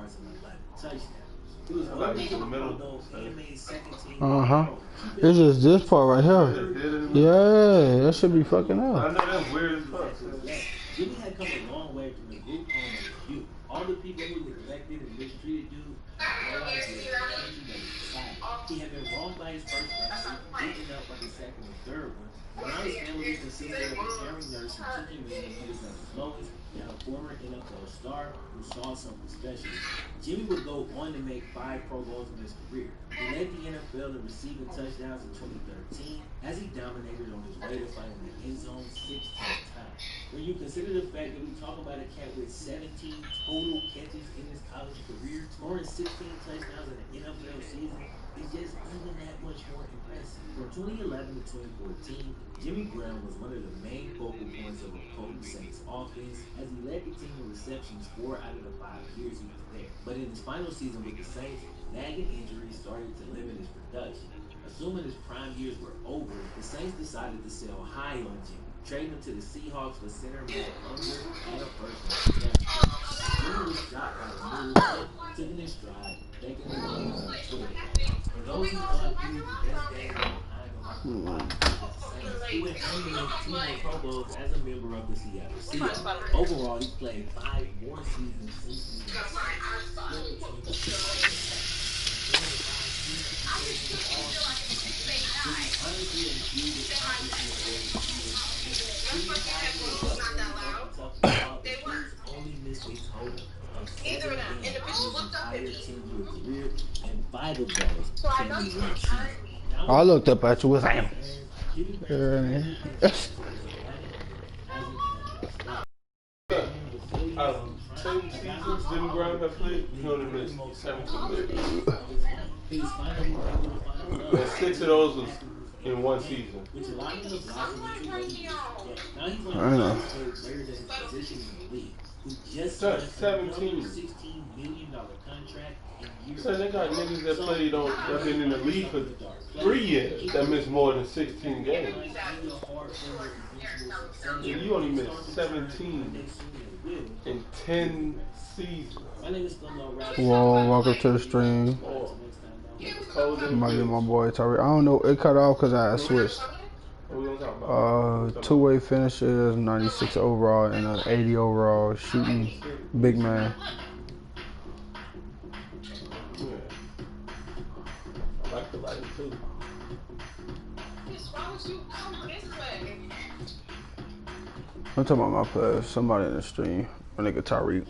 yards and 11 touchdowns. He was one of the middle and made second team. It's just this part right here. Yeah, that should be fucking up. I know that's weird as fuck. Jimmy had come a long way from the group home of his youth. All the people who neglected and mistreated dude realized he had attention that was society. He had been wronged by his first family, beaten up by the second and third one. Now his family consisted of a caring nurse who took him in when he was at his lowest, and a former NFL star who saw something special. Jimmy would go on to make 5 Pro Bowls in his career. He led the NFL in receiving touchdowns in 2013 as he dominated on his way to finding the end zone 16 times. When you consider the fact that we talk about a cat with 17 total catches in his college career, scoring 16 touchdowns in an NFL season, it's just even that much more impressive. From 2011 to 2014, Jimmy Graham was one of the main focal points of a potent Saints offense as he led the team in receptions 4 out of the 5 years he was there. But in his final season with the Saints, nagging injuries started to limit his production. Assuming his prime years were over, the Saints decided to sell high on Jimmy, trading him to the Seahawks for center Matt Unger and a first round draft. Jimmy was shocked by the move, took it in stride, thanking the game on Twitter. For those who thought he was the best game behind on he went on to make 2 more Pro Bowls as a member of the Seattle Seahawks. Overall, he played 5 more seasons since he only missed a total of 7 games entire 10-year career, and 5 of those came in one season. I looked up at you with him. Same seasons Jimmy Graham have played, he only missed 17 games. And 6 of those was in one season. I know. That's 17. So they got niggas that played on that been in the league for 3 years that missed more than 16 games. You only missed 17 in 10 seasons. Whoa, welcome to the stream. Might be my boy Tariq. I don't know, it cut off because I had switched. 2-way finishes, 96 overall and an 80 overall shooting big man. I like the light too. I'm talking about my players. Somebody in the stream. My nigga Tariq.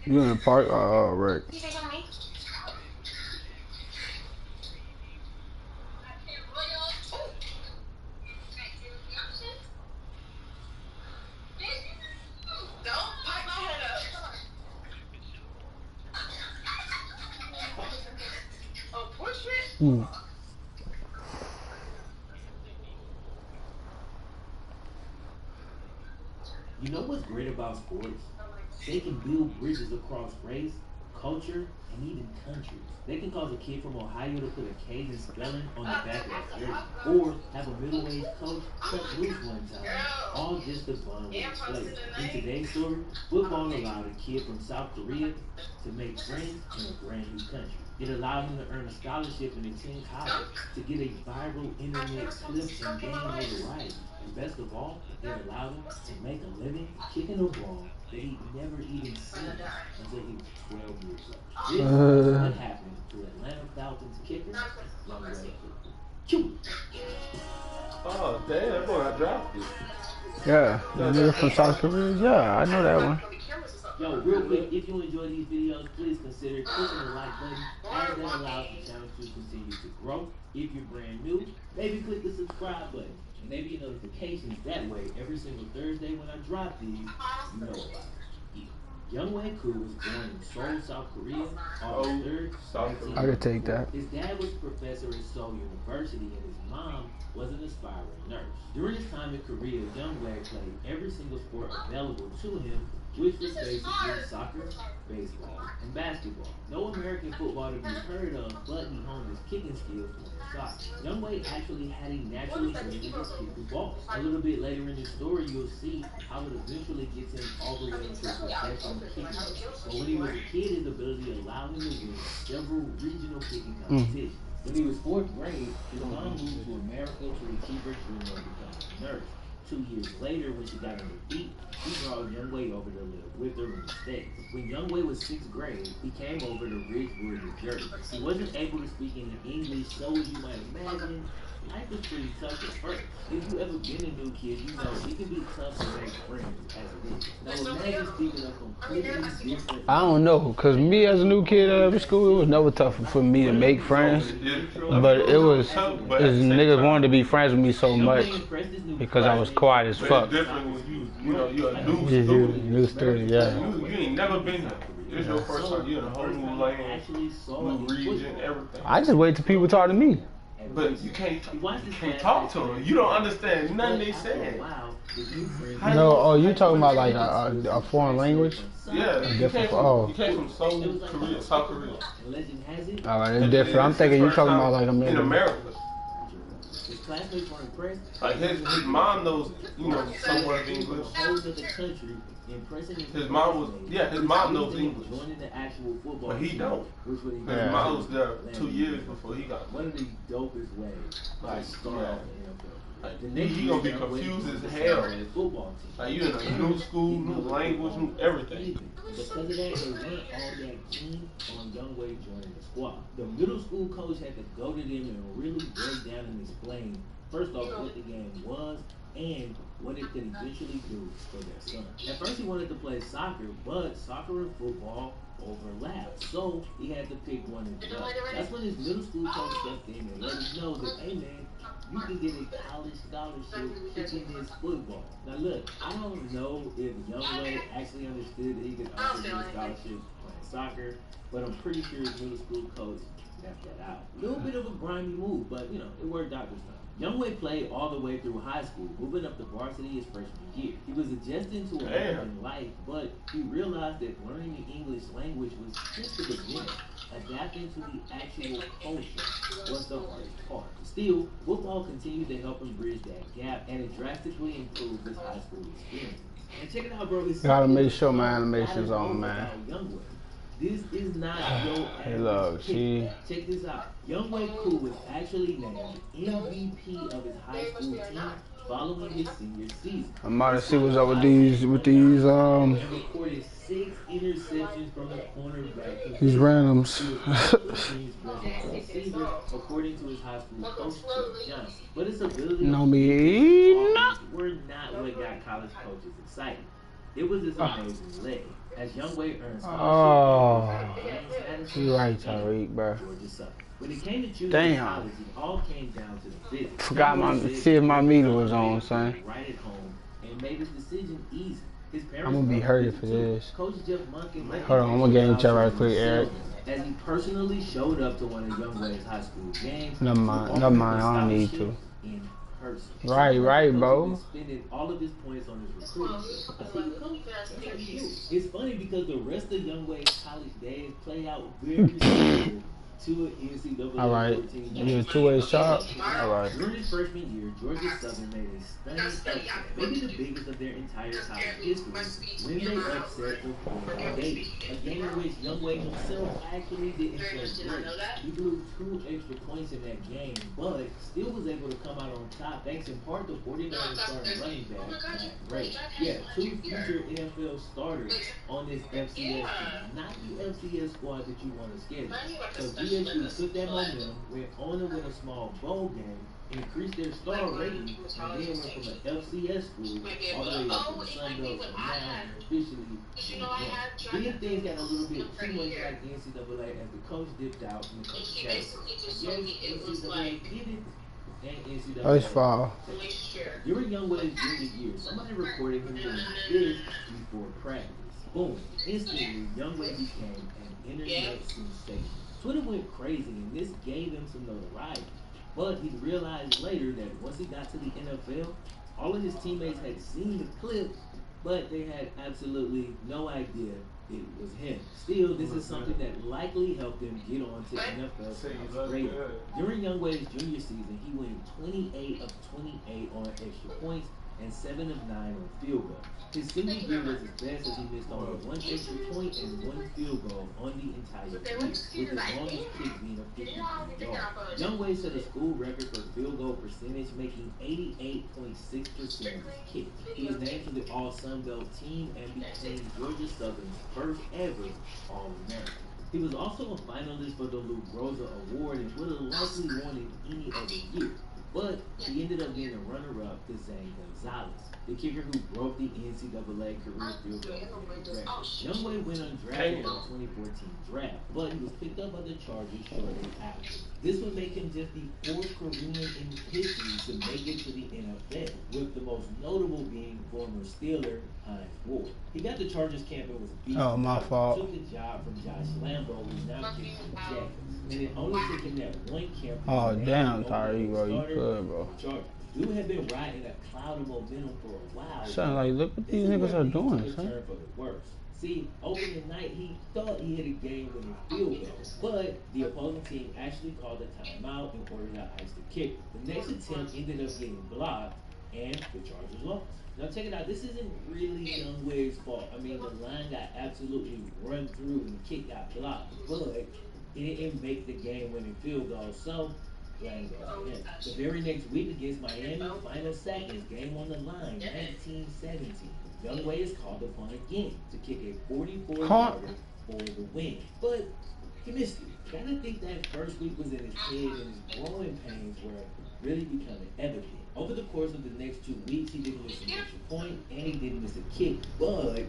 You in the park? Rick. Mm. You know what's great about sports? They can build bridges across race, culture, and even countries. They can cause a kid from Ohio to put a Cajun spelling on the back of his jersey, or have a middle-aged coach cut loose one time, all just to bond with his players. In today's story, football allowed a kid from South Korea to make friends in a brand new country. It allowed him to earn a scholarship and attend college, to get a viral internet clip and gain notoriety. And best of all, it allowed him to make a living kicking a ball that he'd never even seen until he was 12 years old. This is what happened to Atlanta Falcons kicker, Young Ray. Oh, damn, that boy got drafted. Yeah, the nigga from South Korea. Yeah, I know that one. Yo, real quick, if you enjoy these videos, please consider clicking the like button, as that allows the channel to continue to grow. If you're brand new, maybe click the subscribe button, and maybe notifications. That way, every single Thursday when I drop these, you know about it. Young Wei Koo was born in Seoul, South Korea, August 3rd, I could take that. His dad was a professor at Seoul University, and his mom was an aspiring nurse. During his time in Korea, Young Wei played every single sport available to him, which was basically soccer, baseball, and basketball. No American football to be heard of, but he honed his kicking skills playing soccer. Youngway actually had a natural ability to kick the ball. A little bit later in the story, you'll see how it eventually gets him all the way into a professional kicking. But when he was a kid, his ability allowed him to win several regional kicking competitions. When he was fourth grade, his mom moved to America to achieve her dream of becoming a nurse. 2 years later, when she got on her feet, she brought Youngway over to live with her in the States. When Youngway was sixth grade, he came over to Ridgewood, New Jersey. He wasn't able to speak any English, so as you might imagine, life was pretty tough at first. If you ever been a new kid, you know it can be tough to make friends as it is. Now imagine speaking a completely different. I don't know, cause me as a new kid at every school, it was never tough for me to make friends. But it was, cause niggas wanted to be friends with me so much because I was quiet as fuck. It's different when you're a new student. Yeah. You ain't never been there. It's your first time. You're in a whole new land, new region, everything. I just wait till people talk to me. But you can't talk to them. You don't understand nothing they say. No, you talking about like a foreign language? Yeah, you came from Seoul, Korea, South Korea. All right, it's different. I'm thinking you talking about like in America. His classmates were impressed. Like his mom knows, somewhat of English. His mom knows English. But he don't. His mom was there 2 years before he got one of the dopest ways to start off in the NFL. Like, he gonna be confused as hell. Like you in a new school, new language, new everything. Because of that, they weren't all that keen on Youngway joining the squad. The middle school coach had to go to them and really break down and explain, first off, what the game was and what it could eventually do for their son. At first, he wanted to play soccer, but soccer and football overlapped, so he had to pick one of the other. That's when his middle school coach stepped in and let him know that, hey man, you can get a college scholarship kicking this football. Now look, I don't know if Youngway actually understood that he could also get a scholarship playing soccer, but I'm pretty sure his middle school coach left that out. A little bit of a grimy move, but it worked out this time. Youngway played all the way through high school, moving up to varsity his freshman year. He was adjusting to American life, but he realized that learning the English language was just the beginning. Adapting to the actual culture was the hardest part. Still, football continued to help him bridge that gap, and it drastically improved his high school experience. And check it out, bro. Gotta make sure my animation's on, man. This is not your average kid. Check this out. Youngway Koo was actually named MVP of his high school team following his senior season. I'm about to see what's up with these He recorded 6 interceptions from the cornerback. These randoms. According to his high school coach, Chuck Johnson. But his ability were not what got college coaches excited. It was his amazing leg. As Youngway earned scholarships, you right, Tariq, bro. When it came to choosing college, it all came down to the physics. Forgot see if my meter was on, son. Right at home and made his decision easy. His parents I'm gonna be hurting for this. Coach Jeff Monken. Hold on, I'm gonna get in chat right quick, Eric. As he personally showed up to one of Youngway's high school games. Never mind, I don't need to. Right, bro. Spending all of his points on his recruiting. It's funny because the rest of Youngway's college days play out very similar to an NCAA. All right, you're a two-way shot. All right. During his freshman year, Georgia Southern made a stunning upset, maybe the biggest of their entire college history, when they upset the Florida Gators, a game in which Youngway himself actually didn't play great. He blew 2 extra points in that game, but still was able to come out on top thanks in part to 49ers starting running back Matt Gray. Yeah, 2 future NFL starters on this FCS team, not the FCS squad that you want to schedule. So VSU took that momentum, went on to win a small bowl game, increased their star rating, and then went from an FCS school all the way up to the Sun Belt, and now they're officially Then things got a little bit too much like the NCAA as the coach dipped out and the coach carried. Yes, NCAA did it. That's foul. During Youngway's junior year, somebody reported him doing this before practice. Boom. Instantly, Youngway became an internet sensation. Twitter went crazy, and this gave him some notoriety. But he realized later that once he got to the NFL, all of his teammates had seen the clip but they had absolutely no idea it was him. Still, this is something that likely helped him get on to NFL radar. During Youngway's junior season, he went 28 of 28 on extra points and 7 of 9 on field goal. His senior year was his best as he missed only 1 extra point and 1 field goal on the entire year, with his longest kick being a 50-yard. Youngway set a school record for field goal percentage, making 88.6% of his kicks. He was named to the All-Sun Belt team and became Georgia Southern's first ever All-American. He was also a finalist for the Lou Groza Award and would have likely won it any other year. But he ended up being a runner-up to Zane Gonzalez, the kicker who broke the NCAA career field goal record. Youngway went undrafted in the 2014 draft, but he was picked up by the Chargers shortly after. This would make him just the 4th Korean in history to make it to the NFL, with the most notable being former Steeler Hines Ward. He got the Chargers camp and was beat. Oh, my fault. Took the job from Josh Lambo, who's now kicking the Jaguars. And it only took him that one camp. Oh, damn, Tyreek, bro. You good, bro. Dude had been riding a cloud of momentum for a while. Sound like, look what these niggas are doing, son. For the worst. See, opening night, he thought he hit a game-winning field goal, but the opposing team actually called a timeout in order to ice the kick. The next attempt ended up getting blocked, and the Chargers lost. Now check it out. This isn't really Youngway's fault. I mean, the line got absolutely run through and the kick got blocked, but it didn't make the game-winning field goal. So, blame goes to him. The very next week against Miami, final seconds, game on the line, 19-17. Youngway is called upon again to kick a 44-yarder for the win, but he missed it. Gotta think that first week was in his head and his growing pains were really becoming evident. Over the course of the next 2 weeks, he didn't miss an extra point and he didn't miss a kick, but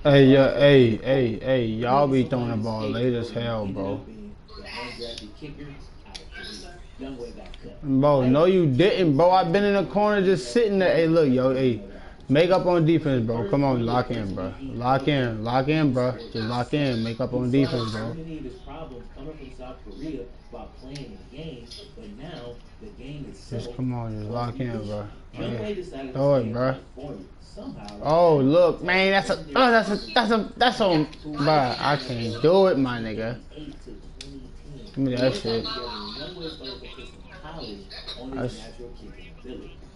hey, y'all be throwing the ball late as hell, bro. Bro, no you didn't, bro. I've been in the corner just sitting there. Hey, look, yo, hey. Make up on defense, bro. Come on, lock in, bro. Lock in, bro. Just lock in. Make up on defense, bro. Many of his problems coming from South Korea while playing the game, but now the game is just come on, just lock in, bro. Yeah. Throw it, bro. Oh, look, man, that's on, bro. I can't do it, my nigga. Give me that shit.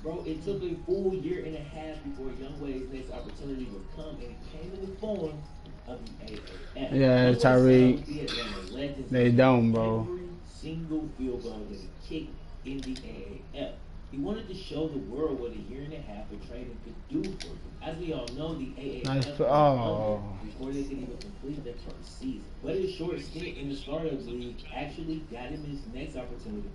Bro, it took a full year and a half before Youngway's next opportunity would come, and it came in the form of the AAF. Yeah, Tyreek. They don't, bro. Every single field goal that he kicked in the AAF. He wanted to show the world what a year and a half of training could do for him. As we all know, the AAF before they could even complete their first season. But his short stint in the Startups League actually got him his next opportunity.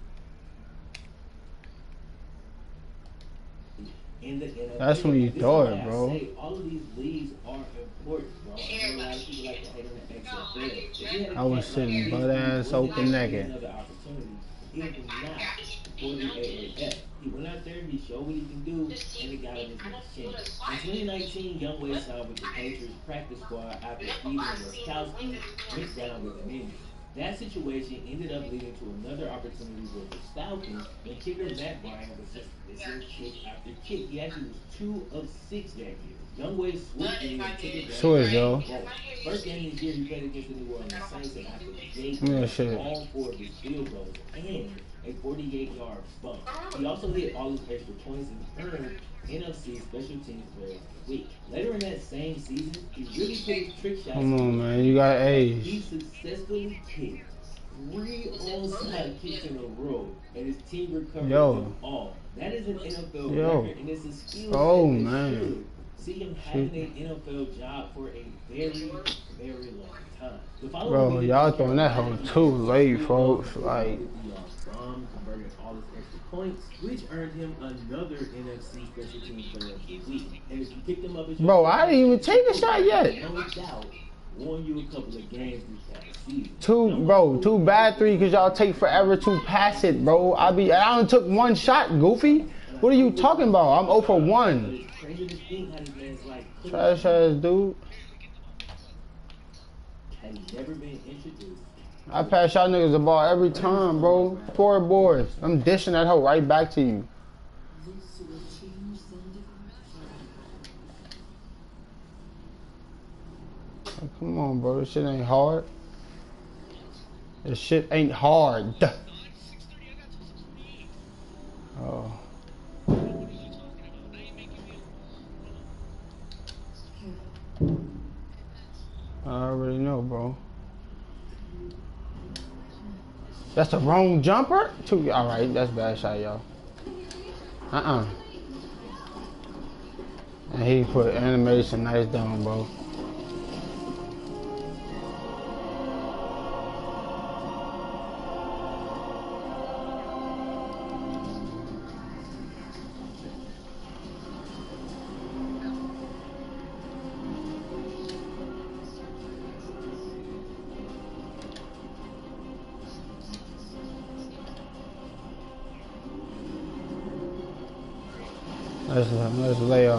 In the NFL. That's when you throw it, bro. All of these leagues are important, bro. A lot of people like to hate on the XFL. I was sitting butt ass open naked. Another opportunity, even now, for the AAF. He went out there and he showed what he can do, and it got him his next chance. In 2019, Youngway signed with the Patriots practice squad after Steven Gostkowski went down with an injury. That situation ended up leading to another opportunity with the Falcons when kicker Matt Bryant was just missing kick after kick. He actually was 2 of 6 that year. Youngway swooped in and took it down. First game this year, he played against the New Orleans Saints, and after the Jake all 4 of his field goals and a 48-yard bump. He also hit all his extra points and earned NFC Special Teams Player of the Week. Later in that same season, he really put his trick shots. Come on, man. You got A's. He successfully kicked 3 onside kicks in a row, and his team recovered them all. That is an NFL record, and it's a skill set that should see him having an NFL job for a very, very long time. Bro, y'all throwing that hoe too late, folks. Like, converted all his extra points, which earned him another NFC Special Teams Player of the Week. And if you picked him up as bro, I didn't even take a shot yet. No doubt, won you a couple of games this past season. Too bad 3 because y'all take forever to pass it, bro. I only took 1 shot, Goofy. What are you talking about? I'm 0 for 1. Trash ass dude. Had he never been introduced, I pass y'all niggas the ball every time, bro. 4 boards. I'm dishing that hoe right back to you. Like, come on, bro. This shit ain't hard. This shit ain't hard. Oh. I already know, bro. That's the wrong jumper? Alright, that's bad shot, y'all. And he put animation nice down, bro.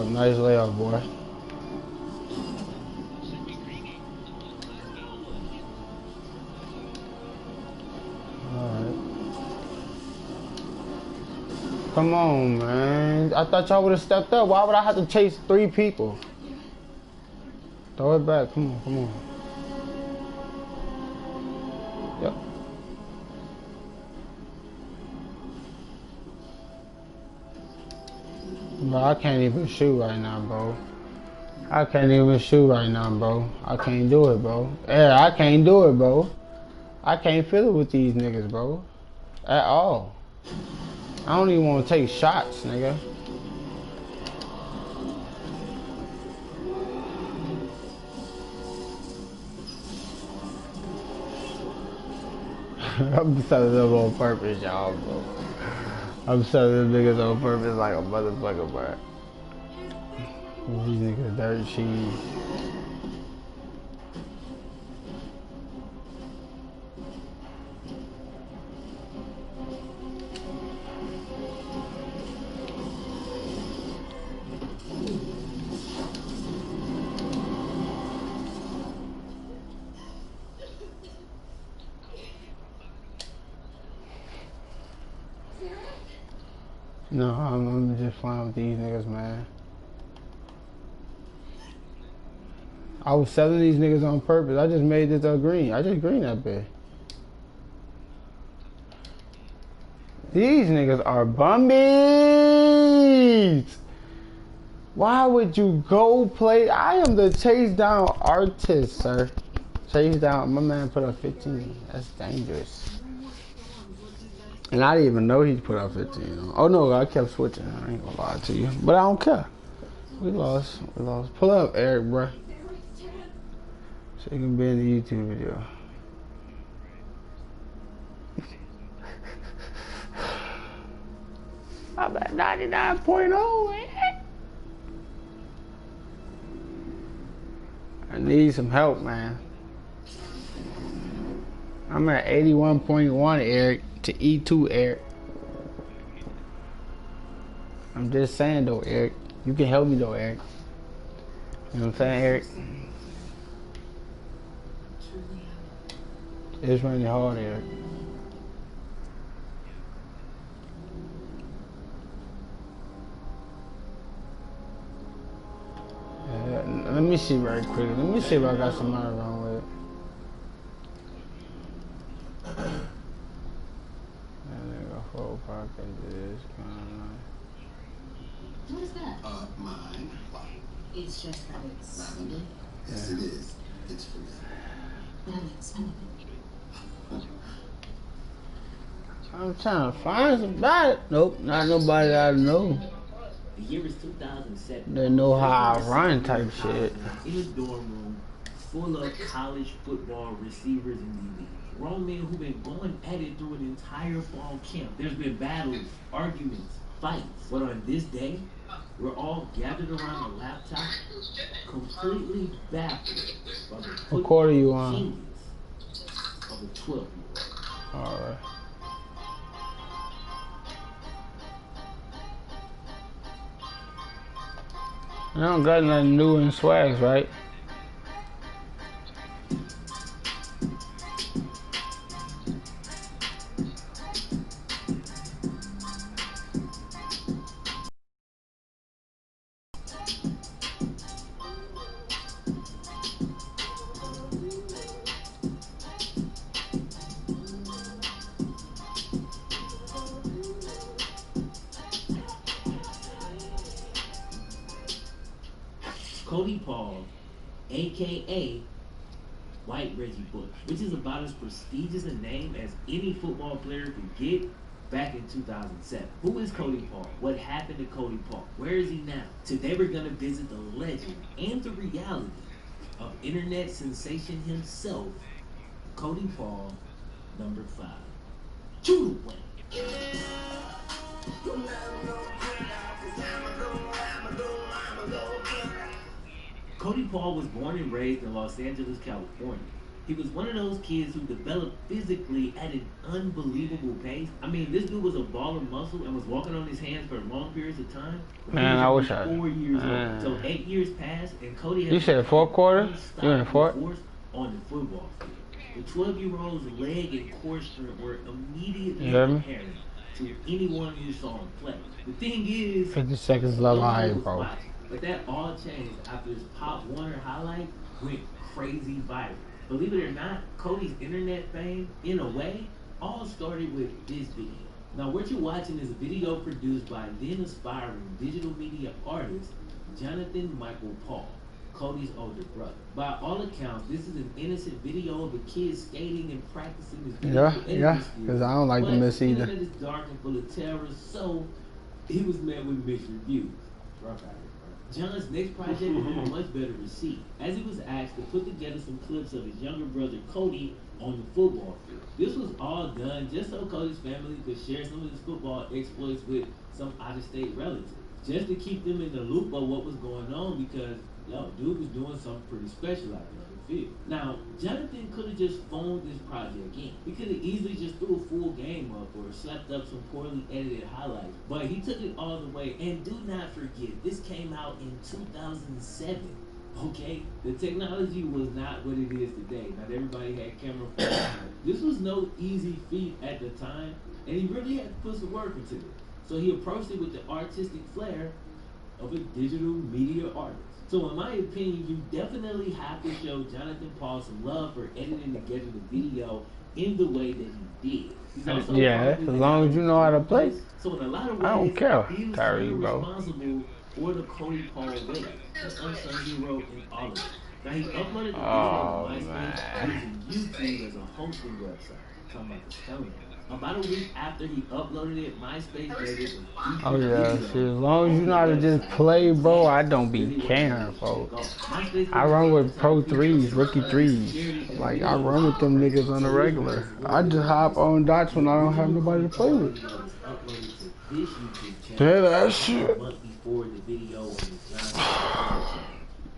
Nice layup, boy. Alright. Come on, man. I thought y'all would have stepped up. Why would I have to chase 3 people? Throw it back. Come on, come on. Yep. Bro, I can't even shoot right now, bro. I can't even shoot right now, bro. I can't do it, bro. Yeah, I can't do it, bro. I can't feel it with these niggas, bro. At all. I don't even want to take shots, nigga. I'm selling them on purpose, y'all, bro. I'm selling them niggas on purpose like a motherfucker, bro. These niggas dirt cheese. No, I'm just flying with these niggas, man. I was selling these niggas on purpose. I just made this green. I just green that bit. These niggas are bummies. Why would you go play? I am the chase down artist, sir. Chase down. My man put up 15. That's dangerous. And I didn't even know he put up 15. Oh no, I kept switching. I ain't gonna lie to you. But I don't care. We lost. We lost. Pull up, Eric, bruh. So you can be in the YouTube video. I'm at 99.0, man. I need some help, man. I'm at 81.1, Eric, to E2, Eric. I'm just saying, though, Eric. You can help me, though, Eric. You know what I'm saying, Eric? It's raining hard, Eric. Let me see very quickly. Let me see if I got somebody wrong with it. That nigga full pocket is kind of nice. What is that? Mine. It's just that it's lavender. Yes, it is. It's for me. But I'm expensive. I'm trying to find somebody. Nope, not nobody I know. The year is 2007. They know how I run type shit. In a dorm room full of college football receivers and DBs. Grown men who've been going at it through an entire fall camp. There's been battles, arguments, fights. But on this day, we're all gathered around a laptop, completely baffled by the What quarter you on? genius of a 12-year-old. Alright. I don't got nothing new in swags, right? Cody Paul, aka White Reggie Bush, which is about as prestigious a name as any football player could get back in 2007. Who is Cody Paul? What happened to Cody Paul? Where is he now? Today we're going to visit the legend and the reality of internet sensation himself, Cody Paul, number 5. Choo win. Cody Paul was born and raised in Los Angeles, California. He was one of those kids who developed physically at an unbelievable pace. I mean, this dude was a ball of muscle and was walking on his hands for long periods of time. Man, I wish I. 4 years old. So 8 years passed, and Cody had. You said fourth quarter? You in the fourth? On the football field. The 12-year-old's leg and core strength were immediately You hear me? apparent to anyone who saw him play. The thing is, 50 seconds left behind, bro. but that all changed after his Pop Warner highlight went crazy viral. Believe it or not, Cody's internet fame, in a way, all started with this video. Now, what you're watching is a video produced by then aspiring digital media artist Jonathan Michael Paul, Cody's older brother. By all accounts, this is an innocent video of a kid skating and practicing his Yeah, because I don't like to miss either. The internet is dark and full of terror, so he was met with mixed reviews. John's next project was much better received, as he was asked to put together some clips of his younger brother Cody on the football field. This was all done just so Cody's family could share some of his football exploits with some out-of-state relatives, just to keep them in the loop of what was going on, because dude was doing something pretty special out there on the field. Now, Jonathan could have just phoned this project in. He could have easily just threw a full game up or slapped up some poorly edited highlights, but he took it all the way. And do not forget, this came out in 2007. Okay, the technology was not what it is today. Not everybody had camera phones. This was no easy feat at the time, and he really had to put some work into it. So he approached it with the artistic flair of a digital media artist. So in my opinion, you definitely have to show Jonathan Paul some love for editing together the video in the way that he did. Yeah, as long as you know how to play. So in a lot of ways, I don't care, he was Tyree, bro. responsible for the Cody Paul way, the unsung hero in all of it. Now he uploaded the video to MySpace using YouTube as a hosting website. Talking about the Stone. About a week after he uploaded it, MySpace made it. Oh yeah, see, as long as you know how to just play, bro, I don't be caring, bro. I run with Pro 3s, Rookie 3s. Like, I run with them niggas on the regular. I just hop on dots when I don't have nobody to play with. Yeah, that shit.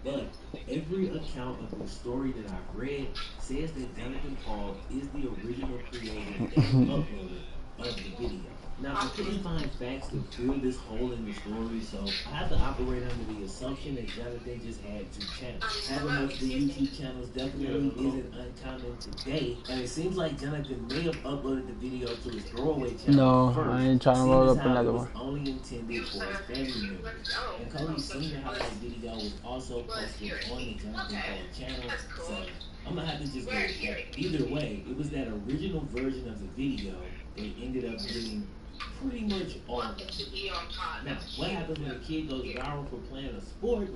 But every account of the story that I've read says that Jonathan Paul is the original creator and uploader of the video. Now, I couldn't find facts to fill this hole in the story, so I have to operate under the assumption that Jonathan just had 2 channels. Having multiple YouTube channels definitely isn't uncommon today, and it seems like Jonathan may have uploaded the video to his throwaway channel first. I ain't trying to load up another one. Only intended for his family members. And Cody's senior highlight video was also posted on the Jonathan Paul channel, so I'm gonna have to just go with that. Either way, it was that original version of the video that ended up being pretty much all of it. Now, what happens when a kid goes viral for playing a sport?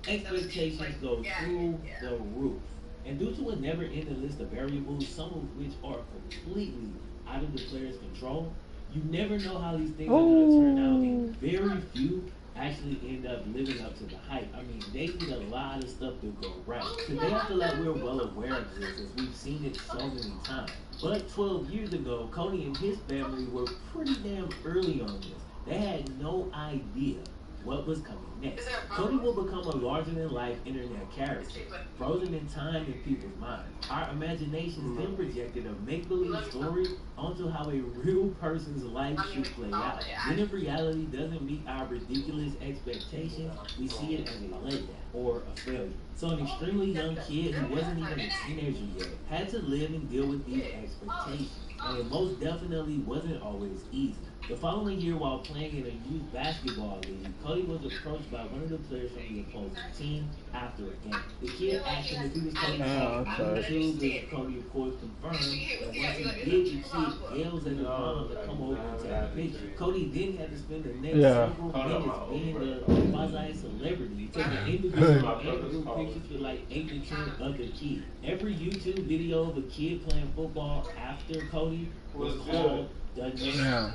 Expectations go through the roof. And due to a never-ending list of variables, some of which are completely out of the player's control, you never know how these things are going to turn out, and very few actually end up living up to the hype. I mean, they need a lot of stuff to go right. Today, I feel like we're well aware of this, as we've seen it so many times. But 12 years ago, Cody and his family were pretty damn early on this. They had no idea what was coming next. Cody will become a larger-than-life internet character, frozen in time in people's minds. Our imaginations then projected a make-believe story onto how a real person's life should play out. Then if reality doesn't meet our ridiculous expectations, we see it as a letdown or a failure. So an extremely young kid who wasn't even a teenager yet had to live and deal with these expectations. And it most definitely wasn't always easy. The following year, while playing in a youth basketball league, Cody was approached by one of the players from the opposing team after a game. The kid asked him if he was Cody's son. YouTube, which Cody, of course, confirmed. And once he did, the kid yells at his mom to come over and take a picture. Cody then had to spend the next several minutes being a quasi-celebrity, taking individual and group pictures with like 8 to 10 other kids. Every YouTube video of a kid playing football after Cody was called the Yeah.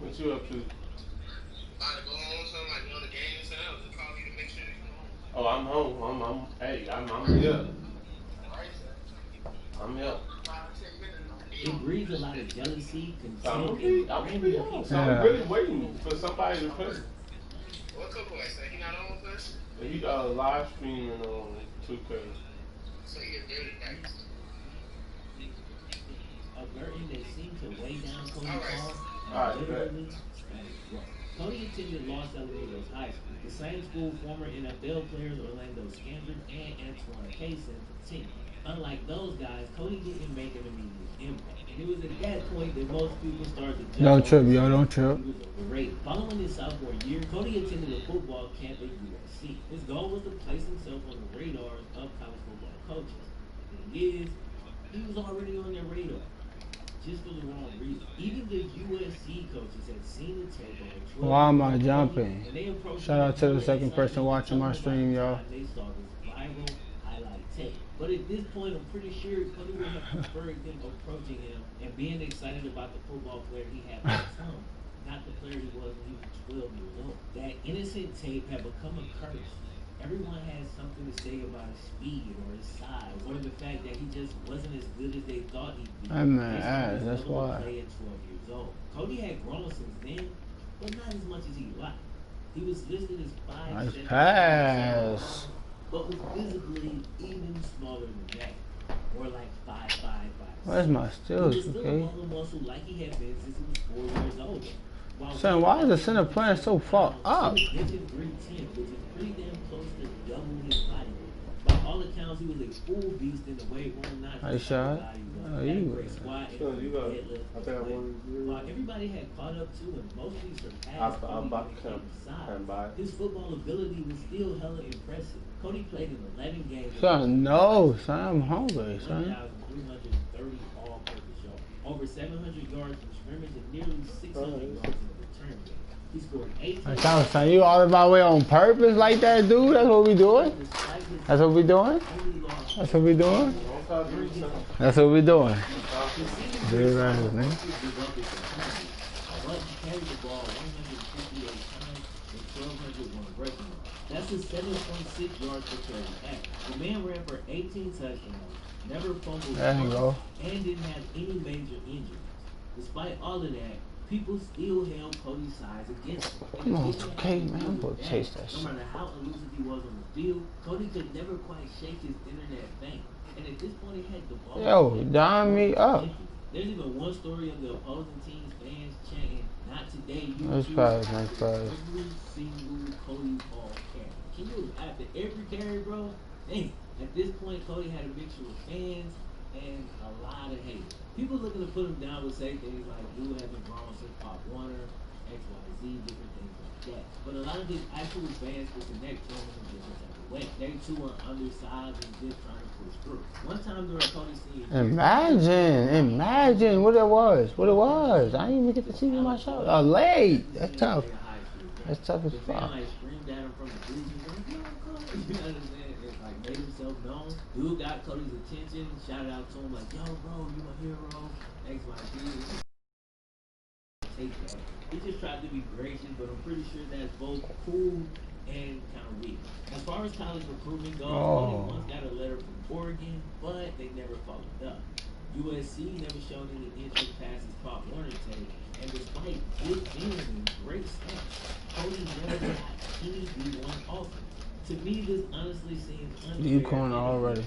What you up to? About to go home, something like the game and stuff. Just call you to make sure you Oh, home. I'm home. I'm here. I'm here. It breeds a lot of jealousy, I'm contempt, really waiting for somebody to play. What Coco say? He not on with us? He got a live streaming on 2K. So he a dirty back. averting they seem to weigh down Cody Paul. Alright, Literally, Cody attended Los Alamitos High School, the same school former NFL players Orlando Scandrick and Antoine Cason attended. Unlike those guys, Cody didn't make an immediate impact. And it was at that point that most people started to judge. Don't trip, yo, don't trip. He was overrated. Following his sophomore year, Cody attended a football camp at USC. His goal was to place himself on the radars of college football coaches. The thing is, he was already on their radar, just for the wrong reason. Even the USC coaches had seen the tape on 12. Why am I jumping? And they approached Shout out to the him second person watching my stream, yo. They saw this viral highlight tape. But at this point, I'm pretty sure Cody would have preferred them approaching him and being excited about the football player he had become, not the player he was when he was 12 years old. That innocent tape had become a curse. Everyone had something to say about his speed or his size, or the fact that he just wasn't as good as they thought he'd be. That man ass, that's why. Play at 12 years old. Cody had grown since then, but not as much as he liked. He was listed as 5'7", Nice pass. but was visibly even smaller than that, or like 5'5", 5'6". Where's my stills, He was still okay? a ball of muscle like he had been since he was 4 years old. Son, why is the center playing so far up? He was 310, which is pretty damn close to double his body weight. By all accounts, he was a full beast in the weight room, not Nice just how shot. body was. Oh, Had a you great was- squat and Sure, you got- deadlift I think I as well. wanted- While everybody had caught up to and mostly surpassed I'm Cody about when to it came come to size, and buy. his football ability was still hella impressive. Cody played in 11 games. Son, no, son, I'm hungry, son. 1,330 all-purpose yards, over 700 yards from scrimmage, and nearly 600 yards in the return game. He scored 8 Like I was saying, you all about way on purpose like that, dude? That's what we doing? despite his That's what we doing? only loss. That's what we doing? Don't call me son. That's what we doing. His season Dude, was right, solid, man. mostly developing completely, but he carried the ball 158 times and 1,201 breaking yards. That's a 7.6 yards per carry average. The man ran for 18 touchdowns, never fumbled There you once, go. and didn't have any major injuries. Despite all of that, people still held Cody's size against him. Come on, 2K, man, I'm gonna chase that shit. No matter how elusive he was on the field, Cody could never quite shake his internet fame. And at this point, he had the ball. Yo, dime me up. There's even one story of the opposing team's fans chanting, "Not today, you Nice choose." pass, nice pass. Every single Cody Paul carry. Can you, after every carry, bro? Dang. At this point, Cody had a mixture of fans and a lot of hate. People looking to put him down would say things like, "Dude hasn't grown since Pop Warner, X, Y, Z, different things like that." But a lot of his actual fans would connect to him in a different type of way. They too are undersized and just trying to push through. One time during Cody's senior year, Imagine what it was. What it was. I didn't even get to see my shot. Late. That's tough. That's tough as the fuck. fan like screamed at him from the bleachers, like, "Yo, Cody!" You know what I'm saying? It like made himself known. Dude got Cody's attention, shouted out to him like, "Yo, bro, you my hero." X, Y, Z. Take that. He just tried to be gracious, but I'm pretty sure that's both cool and kind of weak. As far as college recruitment goes, Cody once got a letter from Oregon, but they never followed up. USC never showed any interest past his Pop Warner tape, and despite good feelings and great stats, Cody never got any D1 offer. To me, this honestly seems unfair. D-corner already.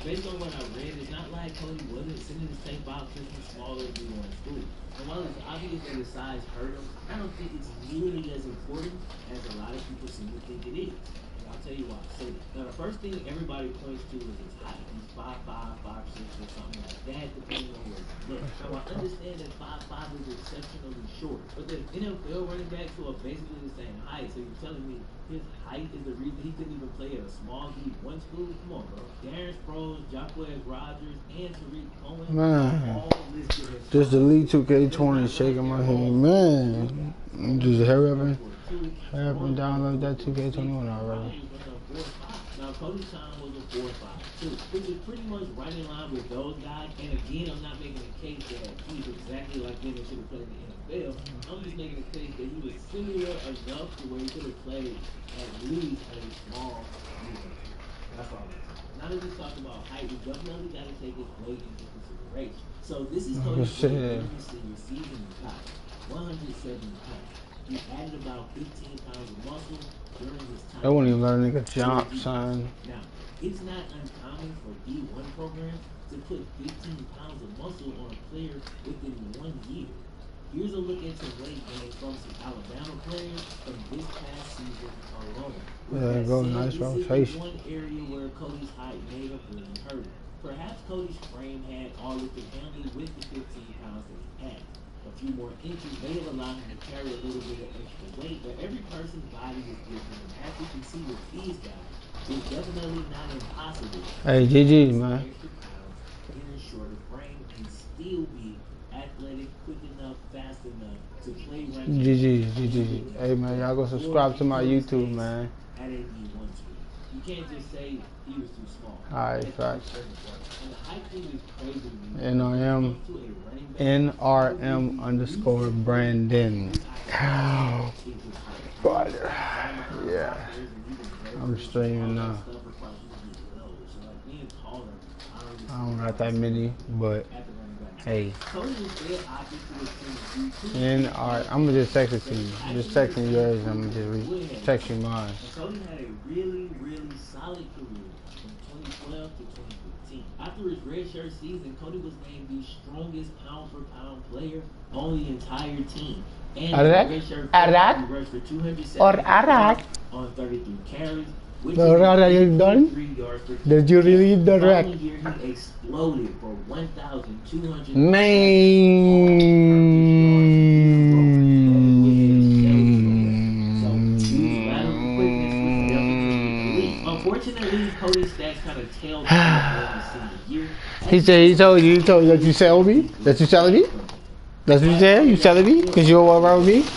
Based on what I read, it's not like Cody wasn't sending his tape out to some smaller D1 school. And while it's obvious that his size hurt him, I don't think it's nearly as important as a lot of people seem to think it is. And I'll tell you why I say that. Now, the first thing everybody points to is his height. He's 5'5", 5'6", or something like that, depending on where you look. Now, I understand that 5'5" is exceptionally short, but the NFL running backs who are basically the same height. So you're telling me his height is the reason he couldn't even play at a small D1 school? Come on, bro. Darren Sproles, Jacquez Rogers, and Tariq Cohen Man. all listed as Just delete 2K20 shaking my head. Man. Just hurry up and download that 2K21 already. Now, Cody Sean was a 4.5 too, which is pretty much right in line with those guys. And again, I'm not making a case that he's exactly like him and should have played in the NFL. I'm just making a case that he was similar enough to where he could have played at least at a small university. That's all I'm saying. Now that we talk about height, we definitely got to take his weight into consideration. So this is Cody's senior season in college, 170 pounds. He added about 15 pounds of muscle during his time. I wouldn't even let a nigga jump, son. Now, it's not uncommon for D1 programs to put 15 pounds of muscle on a player within 1 year. Here's a look at some weight gain from some Alabama players from this past season alone. Yeah, go nice rotation. One area where Cody's height may have really hurt him. Perhaps Cody's frame had all it could handle with the 15 pounds that he had. A few more inches may have allowed him to carry a little bit of extra weight, but every person's body is different. And as we can see with these guys, it's definitely not impossible. Hey, GG, man. Extra pounds in a shorter frame and still be athletic, quick enough, fast enough to play right. GG. Hey, man, y'all go subscribe to my YouTube, man. At a D1 school. You can't just say he was too small. Alright, facts. And the height thing is crazy to me. NRM_Brandon. Spider. Yeah. I'm streaming now. I don't got that many, but hey. I'm gonna just text it to you. I'm just texting yours. I'm gonna just text you mine. Cody had a really, really solid career from 2012 to 2015. After his redshirt season, Cody was named the strongest pound-for-pound player on the entire team. And Arak? he rushed for 270 on 33 carries. Which is done? 3 yards per carry. Did you really direct? The following year, he exploded for 1,200. Unfortunately, Cody's stats kind of tailed off during the senior year. He told you that you sell me? That you selling me? That's what you said? You selling me? Because you don't around me? So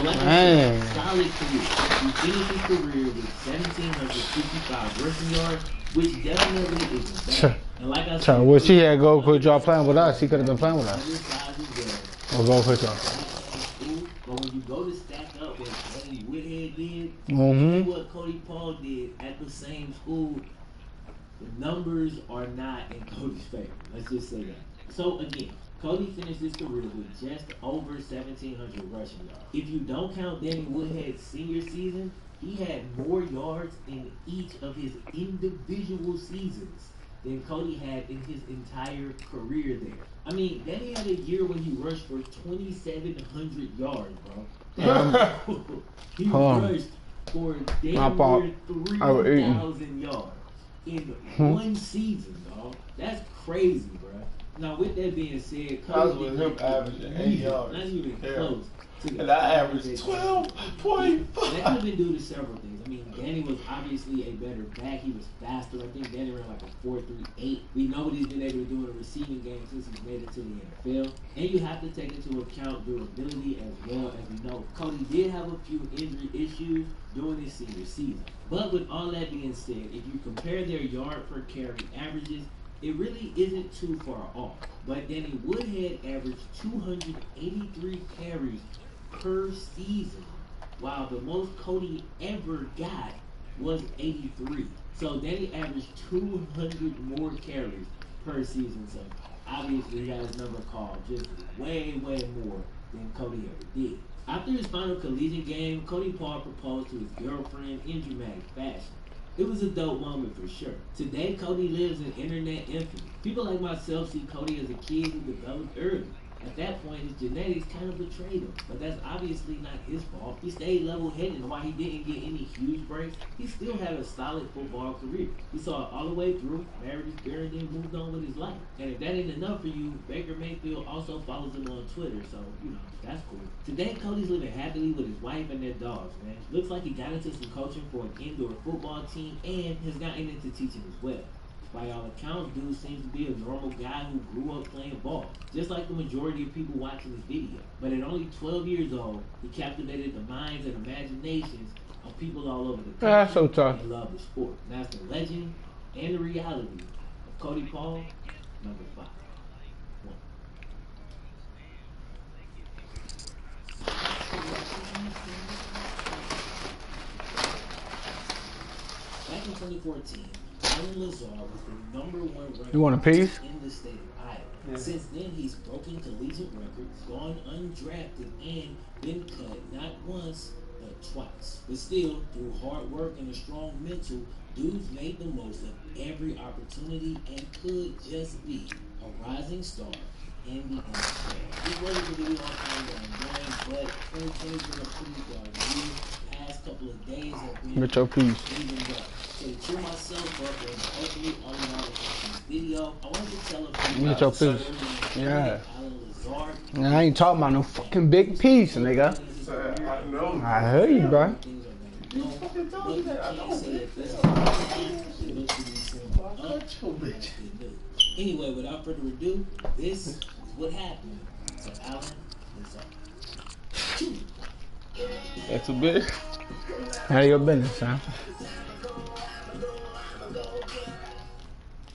like I said, solid career. He finished his career with 1,755 rushing yards, which definitely is bad. And like I said, wish he had go quit y'all playing with us. He could have been playing with us. Or go quit y'all. But when you go to stack up what Danny Woodhead did, Mm-hmm. and what Cody Paul did at the same school, the numbers are not in Cody's favor. Let's just say that. So again, Cody finished his career with just over 1,700 rushing yards. If you don't count Danny Woodhead's senior season, he had more yards in each of his individual seasons than Cody had in his entire career there. I mean, Danny had a year when he rushed for 2,700 yards, bro. He rushed for damn near 3,000 yards in one season, dog. That's crazy, bro. Now, with that being said, I was with him averaging 8 yards. Not even close. And I averaged 12.5. That could have been due to several things. I mean, Danny was obviously a better back. He was faster. I think Danny ran like a 4.38. We know what he's been able to do in a receiving game since he's made it to the NFL. And you have to take into account durability as well. As we know, Cody did have a few injury issues during his senior season. But with all that being said, if you compare their yard per carry averages, it really isn't too far off. But Danny Woodhead averaged 283 carries per season, while the most Cody ever got was 83. So Danny averaged 200 more carries per season. So obviously he got his number called just way more than Cody ever did. After his final collegiate game, Cody Paul proposed to his girlfriend in dramatic fashion. It was a dope moment for sure. Today, Cody lives in internet infamy. People like myself see Cody as a kid who developed early. At that point, his genetics kind of betrayed him, but that's obviously not his fault. He stayed level-headed, and while he didn't get any huge breaks, he still had a solid football career. He saw it all the way through, married his girl, and then moved on with his life. And if that ain't enough for you, Baker Mayfield also follows him on Twitter, so, you know, that's cool. Today, Cody's living happily with his wife and their dogs, man. Looks like he got into some coaching for an indoor football team and has gotten into teaching as well. By all accounts, dude seems to be a normal guy who grew up playing ball, just like the majority of people watching this video. But at only 12 years old, he captivated the minds and imaginations of people all over the country. That's so tough. And love the sport. And that's the legend and the reality of Cody Paul, number 5. Back in 2014, Allen Lazard was the #1 ranked You want a piece? in the state of Iowa. Yeah. Since then, he's broken collegiate records, gone undrafted, and been cut not once but twice. But still, through hard work and a strong mental, dude's made the most of every opportunity and could just be a rising star in the NFL. This wasn't the video I'm enjoying, but 2020 has been a pretty dark year. Past couple of days have been Get your piece. even dark. So to cheer myself up and hopefully all of y'all watching this video, I wanted to tell a few Get your piece. Yeah. Allen Lazard. I ain't talking about no fucking big piece, nigga. I know. I heard you, bro. You fucking told me that. I know that. Anyway, without further ado, this is what happened to Allen Lazard. That's a bit. How your business, huh?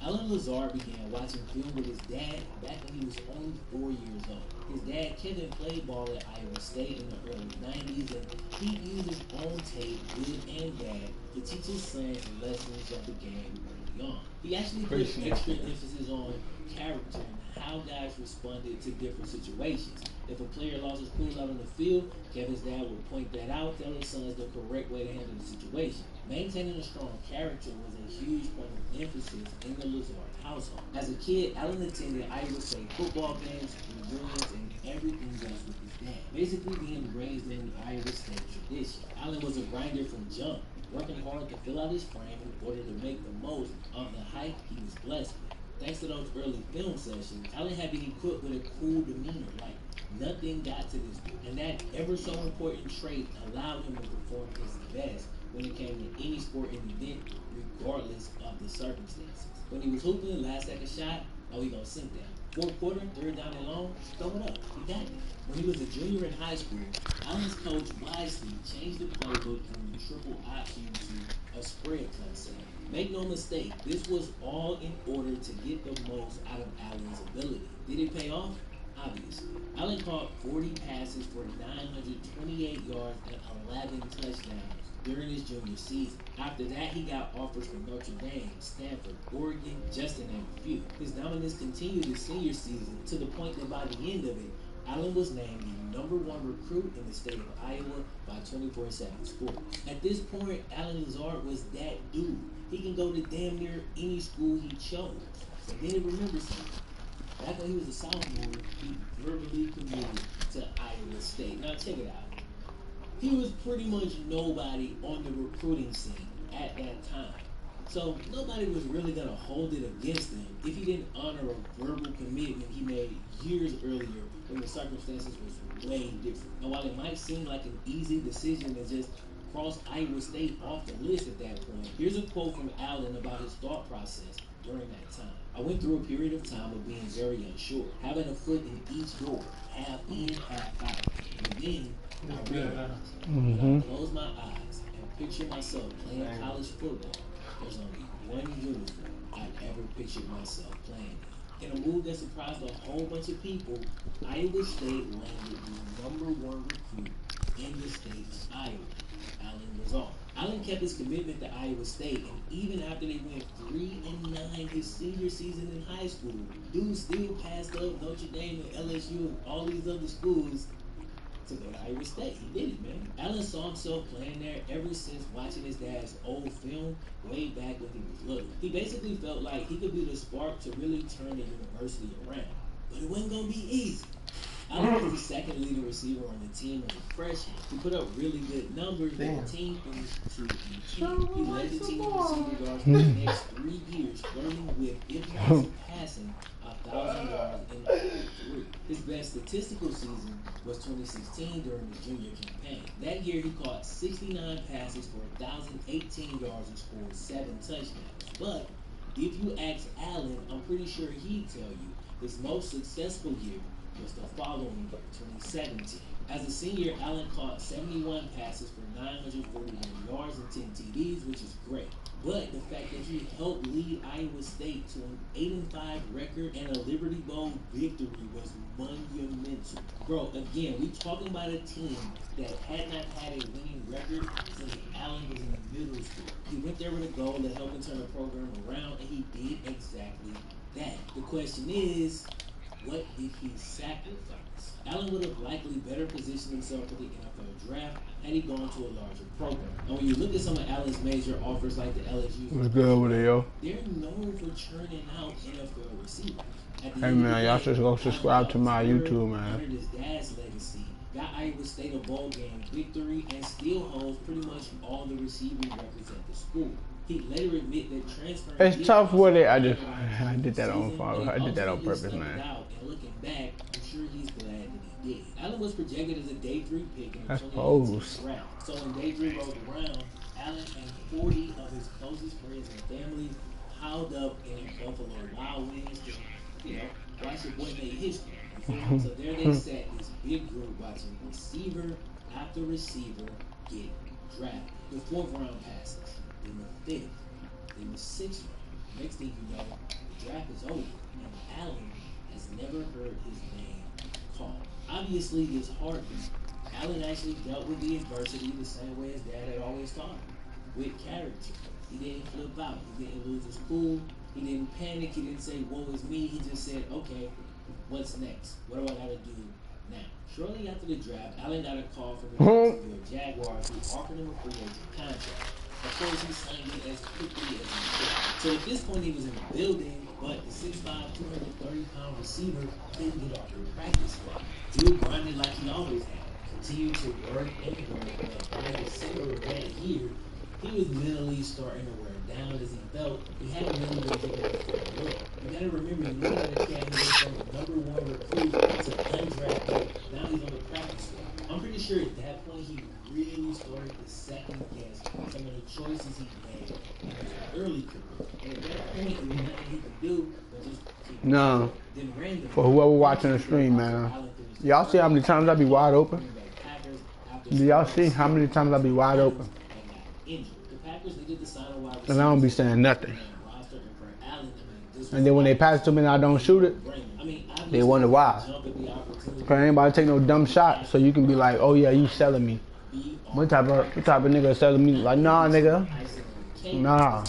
Allen Lazard began watching film with his dad back when he was only 4 years old. His dad, Kevin, played ball at Iowa State in the early 90s, and he used his own tape, good and bad, to teach his son lessons of the game early on. He actually put extra emphasis on character and how guys responded to different situations. If a player lost his cool out on the field, Kevin's dad would point that out, tell his sons the correct way to handle the situation. Maintaining a strong character was a huge point of emphasis in the Lazard household. As a kid, Allen attended Iowa State football games, reunions, and everything else with his dad. Basically being raised in Iowa State tradition. Allen was a grinder from jump, working hard to fill out his frame in order to make the most of the height he was blessed with. Thanks to those early film sessions, Allen had been equipped with a cool demeanor, like nothing got to this dude. And that ever so important trait allowed him to perform his best when it came to any sport and event, regardless of the circumstances. When he was hooping, last second shot, oh, he gonna sink down. Fourth quarter, third down and long, throw it up. He got it. When he was a junior in high school, Allen's coach wisely changed the playbook from the triple option to a spread concept. Make no mistake, this was all in order to get the most out of Allen's ability. Did it pay off? Obviously. Allen caught 40 passes for 928 yards and 11 touchdowns during his junior season. After that, he got offers from Notre Dame, Stanford, Oregon, just to name a few. His dominance continued his senior season to the point that by the end of it, Allen was named the #1 recruit in the state of Iowa by 24/7 Sports. At this point, Allen Lazard was that dude. He can go to damn near any school he chose. But then remember something. Back when he was a sophomore, he verbally committed to Iowa State. Now check it out. He was pretty much nobody on the recruiting scene at that time. So nobody was really going to hold it against him if he didn't honor a verbal commitment he made years earlier when the circumstances was way different. And while it might seem like an easy decision to just cross Iowa State off the list at that point, here's a quote from Allen about his thought process during that time. I went through a period of time of being very unsure, having a foot in each door, half in, half out. And then I realized when I close my eyes and picture myself playing college football, there's only one uniform I've ever pictured myself playing in. In a move that surprised a whole bunch of people, Iowa State landed the #1 recruit in the state of Iowa, Allen Lazard. Allen kept his commitment to Iowa State, and even after they went 3-9 his senior season in high school, dude still passed up Notre Dame and LSU and all these other schools to go to Iowa State. He did it, man. Allen saw himself playing there ever since watching his dad's old film way back when he was little. He basically felt like he could be the spark to really turn the university around. But it wasn't going to be easy. Allen was the second leading receiver on the team as a freshman. He put up really good numbers, but the team finished 2-10. He led the team in receiving yards for the next 3 years, flirting with, if not surpassing, 1,000 yards in 3. His best statistical season was 2016 during the junior campaign. That year, he caught 69 passes for 1,018 yards and scored 7 touchdowns. But if you ask Allen, I'm pretty sure he'd tell you his most successful year was the following year, 2017. As a senior, Allen caught 71 passes for 941 yards and 10 TDs, which is great. But the fact that he helped lead Iowa State to an 8-5 record and a Liberty Bowl victory was monumental. Bro, again, we talking about a team that had not had a winning record since Allen was in middle school. He went there with a goal to help turn the program around, and he did exactly that. The question is, what did he sacrifice? Allen would have likely better positioned himself for the NFL draft had he gone to a larger program. And when you look at some of Allen's major offers like the LSU, What's good over there, yo? they're known for churning out NFL receivers. Hey man, y'all should go subscribe to my YouTube, man. Honored his dad's legacy, got Iowa State a bowl game victory, and still holds pretty much all the receiving records at the school. He later admitted that transferring. It's tough with it. I did that on fire. I did that on purpose, man. And looking back, I'm sure he's glad that he did. Allen was projected as a day 3 pick in the That's 2018 pose. draft. So when day 3 rolled around, Allen and 40 of his closest friends and family piled up in Buffalo Wild Wings to, watch your boy make history. So there they sat, this big group watching receiver after receiver get drafted. The 4th round passes, then the 5th, then the 6th round. Next thing you know, the draft is over, and Allen has never heard his name called. Obviously, this hardened. Allen actually dealt with the adversity the same way his dad had always taught him, with character. He didn't flip out. He didn't lose his cool. He didn't panic. He didn't say, woe is me. He just said, okay, what's next? What do I got to do now? Shortly after the draft, Allen got a call from the Jacksonville Jaguars who offered him a free agent contract. Of course, he signed it as quickly as he could. So at this point, he was in the building, but the 6'5", 230-pound receiver didn't get off the practice squad. Dude grinded like he always had. Continued to work and work, but by December of that year, he was mentally starting to wear down as he felt he hadn't really been given a fair look. You gotta remember, you know that a cat went from the #1 recruit to undrafted. Now he's on the practice squad. I'm pretty sure at that point he really started to second guess some of the choices he made in his early career. And at that point, there was nothing he could do but just keep No. then randomly. For whoever watching the stream, man. Y'all see how many times I be wide open? Do y'all see how many times I be wide open? And I don't be saying nothing. And then when they pass it to me and I don't shoot it, they wonder why. Cause I ain't about to take no dumb shot, so you can be like, oh yeah, you selling me. What type of nigga is selling me? Like, nah, nigga. Nah.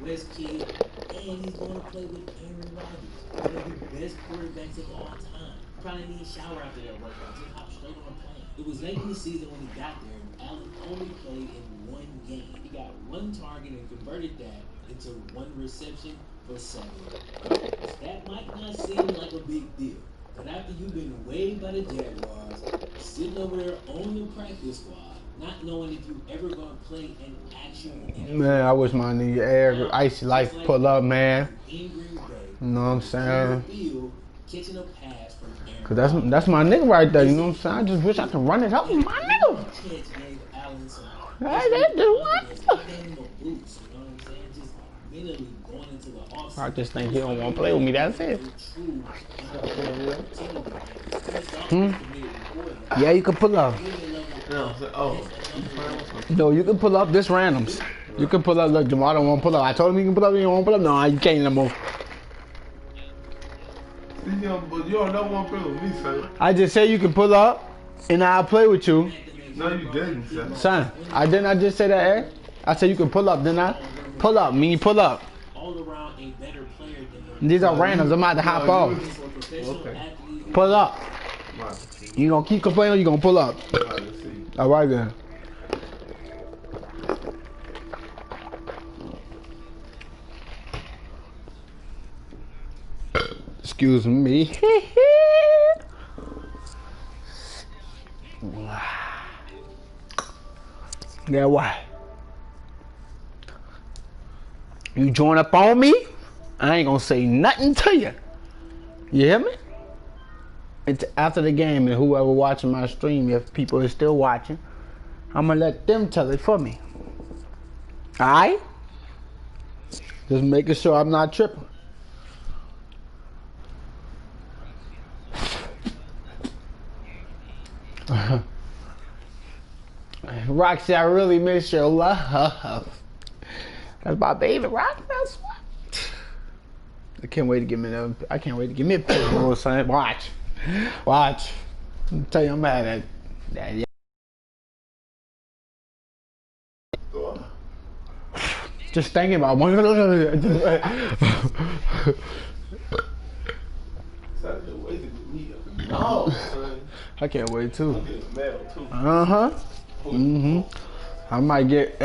West kid, and he's going to play with Aaron Rodgers, one of the best quarterbacks of all time. Probably need a shower after that workout, just hop straight on the plane. It was late in the season when he got there, and Allen only played in 1 game. He got 1 target and converted that into 1 reception for 7 yards. That might not seem like a big deal, but after you've been waived by the Jaguars, sitting over there on the practice squad, not knowing if you ever gonna play an actual NFL. Man, I wish my nigga Air Icy Life pull up, man. You know what I'm saying? Catching a pass from Aaron. Cause that's my nigga right there, you know what I'm saying? I just wish I could run it up, my nigga. Hey, that do what? I just think he don't want to play with me, that's it. Yeah, you can pull up. No, you can pull up this randoms. You can pull up, look, Jamal don't want to pull up. I told him he can pull up, he don't want to pull up. No, you can't no more. You don't know one play with me, son. I just say you can pull up, and I'll play with you. No, you didn't, son. Son, I just say that, Eric? I said you can pull up, didn't I? Pull up, mean pull up. These are randoms, I'm about to hop off. Okay. Pull up. You gonna keep complaining or you gonna pull up? Alright then. Excuse me. Yeah, why? You join up on me, I ain't gonna say nothing to you. You hear me? It's after the game, and whoever watching my stream, if people are still watching, I'm gonna let them tell it for me. Alright? Just making sure I'm not tripping. Roxy, I really miss your love. That's my baby, Roxy. That's what. I can't wait to give me a picture, son. Watch. I'm tell you, I'm mad at that. Yeah. Just thinking about one. I can't wait too. I might get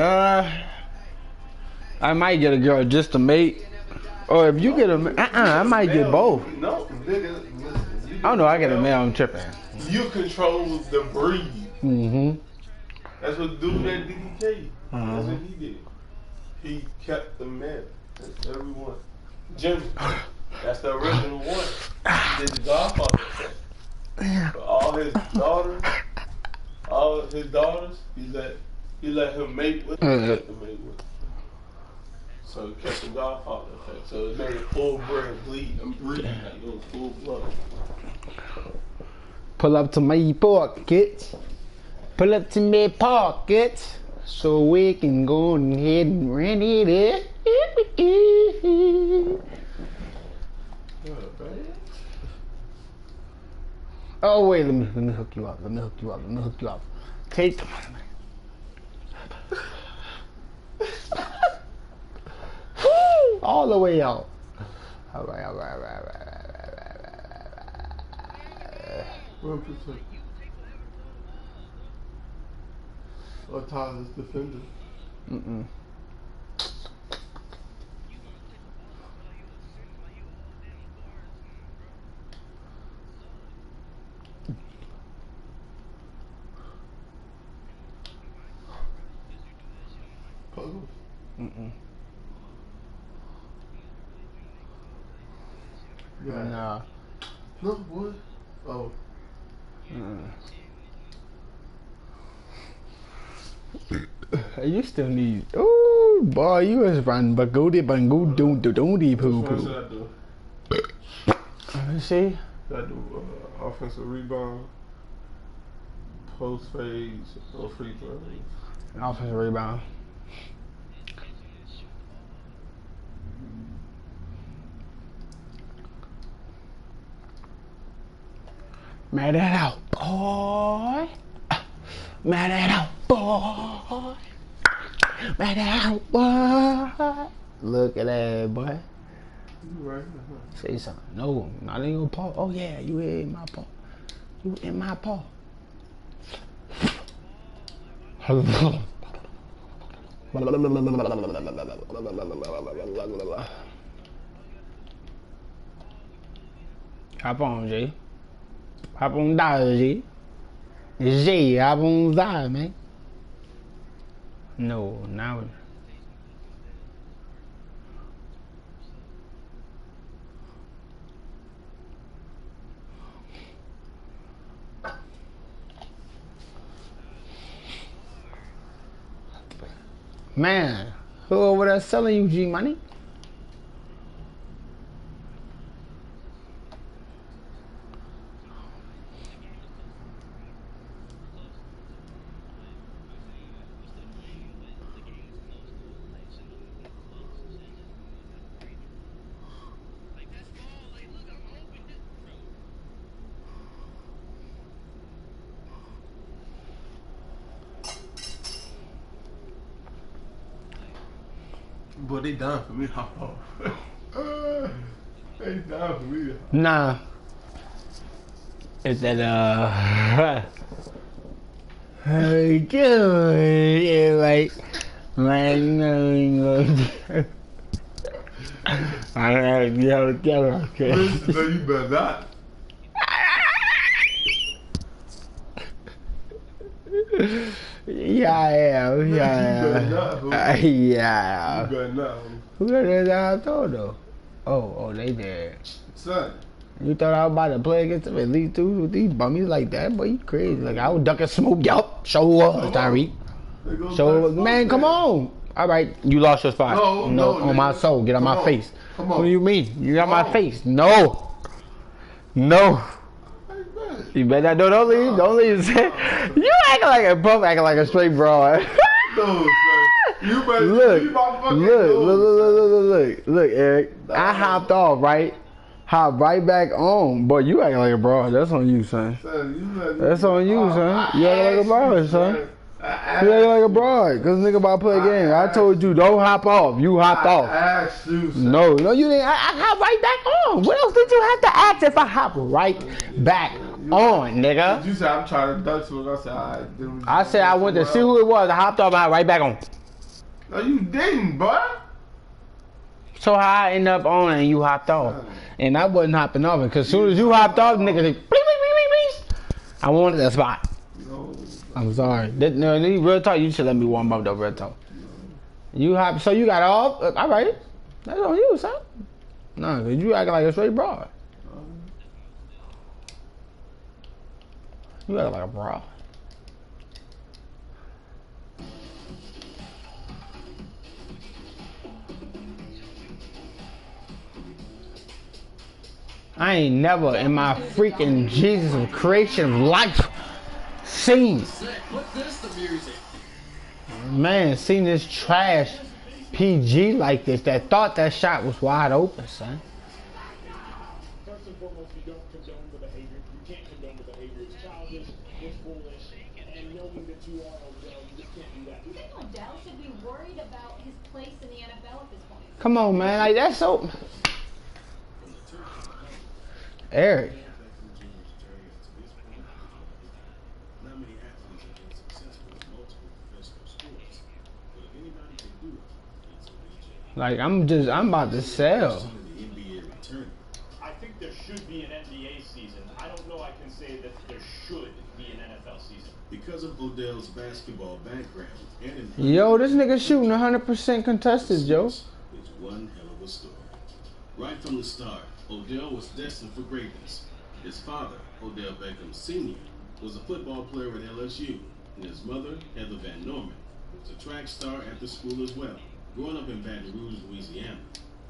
a girl just to mate, or if you get I might get both. No, nigga. I don't know. I get a male. I'm tripping. You control the breed. That's what dude at DDK. That's what he did. He kept the male. That's everyone. Jimmy. That's the original one. He did the Godfather thing. For all his daughters, he let him mate with them. So he kept the Godfather effect. So it made it full bred breed. Like it was full blood. Pull up to my pocket. Pull up to my pocket. So we can go ahead and rent it. Oh wait, let me hook you up. Take the money. All the way out. All right. 1%. Or Tyler's defender. Puzzles? Yeah. Nah. No, boy. Oh. You still need. Oh boy, you was running bagodi bango doody poo What should poo. I do? Let me see. Should I do offensive rebound, post fades, or free throws? Offensive rebound. Man that out, boy. Man that out, boy. Man that out, boy. Look at that, boy. You right. Say something. No, not in your paw. Oh yeah, you in my paw. You in my paw. Hop on, G. Hop on down, G. G, hop on down, man. No, now. Man, who over there selling you G money? Boy, they done for me to hop off. They done for me to hop off. Nah. It's that hey, dude, yeah, like, man, no, I don't know, together, okay. No, you better not. Yeah, I am. Yeah, I am. Yeah. You better not. Who got that out though? Oh, they did. Son. You thought I was about to play against them at least two with these bummies like that? Boy, you crazy. Like, I would duck and smoke. Yup. Show up, Tyreek. Show up. Man, come on. All right, you lost your spot. No, on my soul. Get on my face. What do you mean? You got my face. No. You better not. Don't leave. Don't leave. You acting like a bump, acting like a straight broad. No, you better Look, Eric. I hopped off, right? Hop right back on. Boy, you acting like a broad. That's on you, son. That's on you, son. You acting like a broad, son. You acting like a broad. Because nigga about to play a game. I told you, don't hop off. You hopped off. I asked you, son. No, you didn't. I hopped right back on. What else did you have to ask if I hop right back on, nigga? You said I'm trying to duck to it. I said, all right. I said I went to see who it was. I hopped off, I right back on. No, you didn't, bud. So how I end up on and you hopped off? And I wasn't hopping off because as soon as you hopped off, nigga, they, I wanted that spot. No. I'm sorry. No, real talk, you should let me warm up though, real talk. You hop, so you got off. All right, that's on you, son. No, cause you acting like a straight broad. You acting like a broad. I ain't never in my freaking Jesus of creation of life seen, man, seen this trash PG like this that thought that shot was wide open, son. First and foremost, you don't condone the behavior. You can't condone the behavior. It's childish, it's foolish, and knowing that you are Odell, you just can't do that. You think Odell should be worried about his place in the NFL at this point? Come on, man, like that's so. Eric. Like I'm about to sell. I think there should be an NBA season. I don't know I can say that there should be an NFL season. Because of Odell's basketball background and yo, this nigga shooting 100% contested, Joe. It's one hell of a story. Right from the start, Odell was destined for greatness. His father, Odell Beckham Sr., was a football player at LSU, and his mother, Heather Van Norman, was a track star at the school as well. Growing up in Baton Rouge, Louisiana,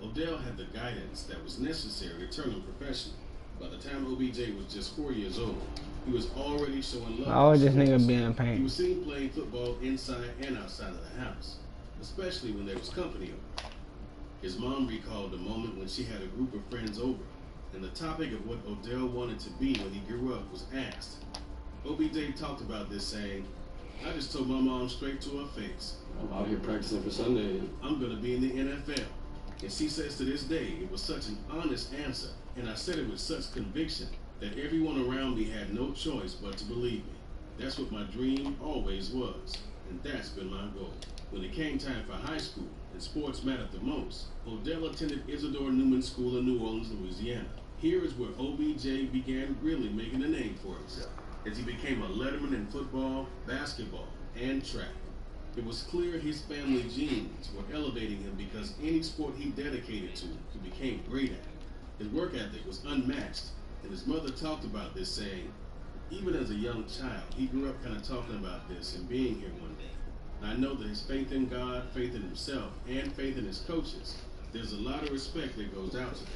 Odell had the guidance that was necessary to turn him professional. By the time OBJ was just 4 years old, he was already showing love. Oh, this nigga being in He pain. was seen playing football inside and outside of the house, especially when there was company over. His mom recalled the moment when she had a group of friends over, and the topic of what Odell wanted to be when he grew up was asked. OBJ talked about this saying, "I just told my mom straight to her face, I'm out here practicing for Sunday. I'm going to be in the NFL." And she says to this day, it was such an honest answer, and I said it with such conviction that everyone around me had no choice but to believe me. That's what my dream always was, and that's been my goal. When it came time for high school, and sports mattered the most, Odell attended Isidore Newman School in New Orleans, Louisiana. Here is where OBJ began really making a name for himself, as he became a letterman in football, basketball, and track. It was clear his family genes were elevating him because any sport he dedicated to, he became great at. His work ethic was unmatched, and his mother talked about this, saying, even as a young child, he grew up kind of talking about this and being here one day. And I know that his faith in God, faith in himself, and faith in his coaches, there's a lot of respect that goes out to them.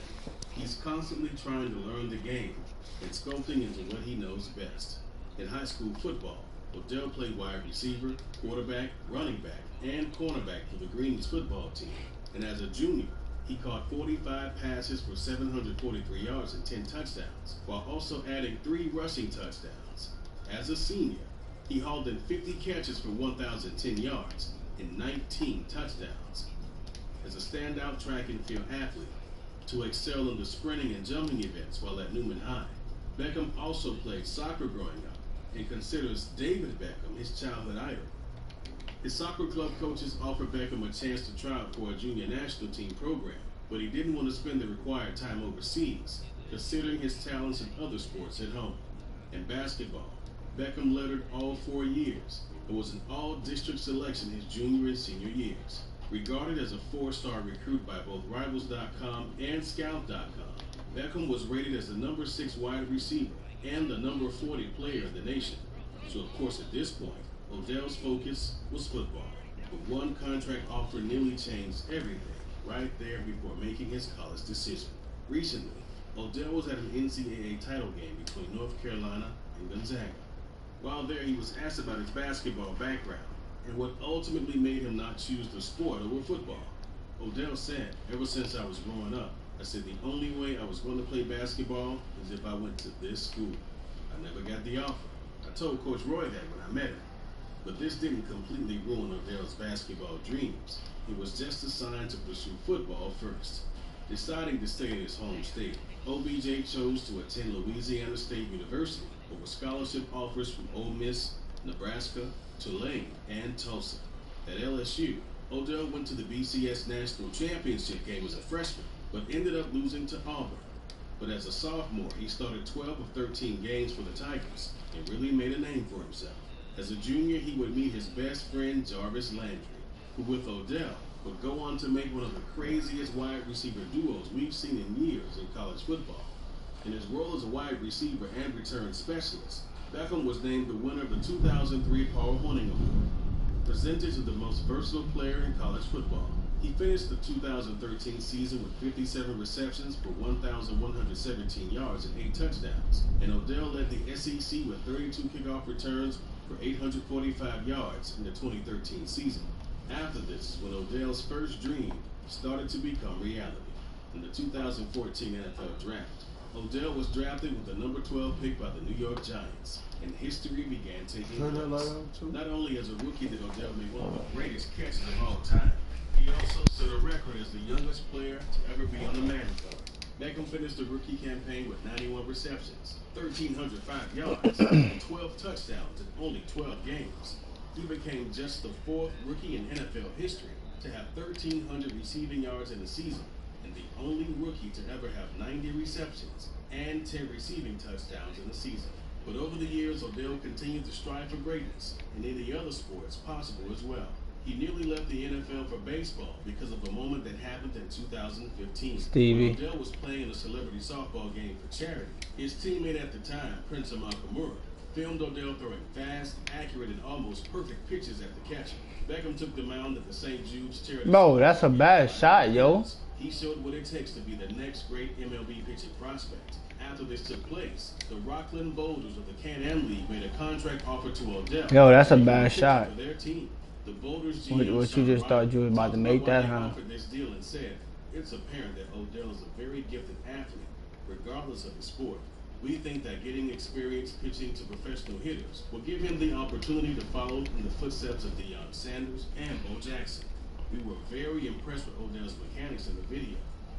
He's constantly trying to learn the game and sculpting into what he knows best. In high school football, Odell played wide receiver, quarterback, running back, and cornerback for the Greens football team. And as a junior, he caught 45 passes for 743 yards and 10 touchdowns, while also adding 3 rushing touchdowns. As a senior, he hauled in 50 catches for 1,010 yards and 19 touchdowns. As a standout track and field athlete, to excel in the sprinting and jumping events while at Newman High, Beckham also played soccer growing up and considers David Beckham his childhood idol. His soccer club coaches offered Beckham a chance to try out for a junior national team program, but he didn't want to spend the required time overseas, considering his talents in other sports at home. In basketball, Beckham lettered all 4 years, and was an all-district selection his junior and senior years. Regarded as a 4-star recruit by both Rivals.com and Scout.com, Beckham was rated as the number 6 wide receiver and the number 40 player in the nation. So of course at this point, Odell's focus was football. But one contract offer nearly changed everything right there before making his college decision. Recently, Odell was at an NCAA title game between North Carolina and Gonzaga. While there, he was asked about his basketball background and what ultimately made him not choose the sport over football. Odell said, "Ever since I was growing up, I said the only way I was going to play basketball is if I went to this school. I never got the offer. I told Coach Roy that when I met him. But this didn't completely ruin Odell's basketball dreams. He was just assigned to pursue football first." Deciding to stay in his home state, OBJ chose to attend Louisiana State University over scholarship offers from Ole Miss, Nebraska, Tulane, and Tulsa. At LSU, Odell went to the BCS National Championship game as a freshman, but ended up losing to Auburn. But as a sophomore, he started 12 of 13 games for the Tigers and really made a name for himself. As a junior, he would meet his best friend Jarvis Landry, who with Odell would go on to make one of the craziest wide receiver duos we've seen in years in college football. In his role as a wide receiver and return specialist, Beckham was named the winner of the 2003 Paul Hornung Award, presented to the most versatile player in college football. He finished the 2013 season with 57 receptions for 1,117 yards and 8 touchdowns, and Odell led the SEC with 32 kickoff returns for 845 yards in the 2013 season. After this, when Odell's first dream started to become reality. In the 2014 NFL Draft, Odell was drafted with the number 12 pick by the New York Giants, and history began taking place. Not only as a rookie did Odell make one of the greatest catches of all time, he also set a record as the youngest player to ever be on the Madden cover. Beckham finished the rookie campaign with 91 receptions, 1,305 yards, and 12 touchdowns in only 12 games. He became just the 4th rookie in NFL history to have 1,300 receiving yards in a season, and the only rookie to ever have 90 receptions and 10 receiving touchdowns in a season. But over the years, Odell continued to strive for greatness in any other sports possible as well. He nearly left the NFL for baseball because of a moment that happened in 2015. Stevie. When Odell was playing in a celebrity softball game for charity, his teammate at the time, Prince Amukamura, filmed Odell throwing fast, accurate, and almost perfect pitches at the catcher. Beckham took the mound at the St. Jude's charity. Bro, that's a bad shot, yo. He showed what it takes to be the next great MLB pitching prospect. After this took place, the Rockland Boulders of the Can-Am League made a contract offer to Odell. Yo, that's a bad shot. For their team. The Boulders What you just thought you was about to make that, huh? Offered this deal and said, "It's apparent that Odell is a very gifted athlete, regardless of his sport. We think that getting experience pitching to professional hitters will give him the opportunity to follow in the footsteps of Deion Sanders and Bo Jackson." We were very impressed with Odell's mechanics in the video.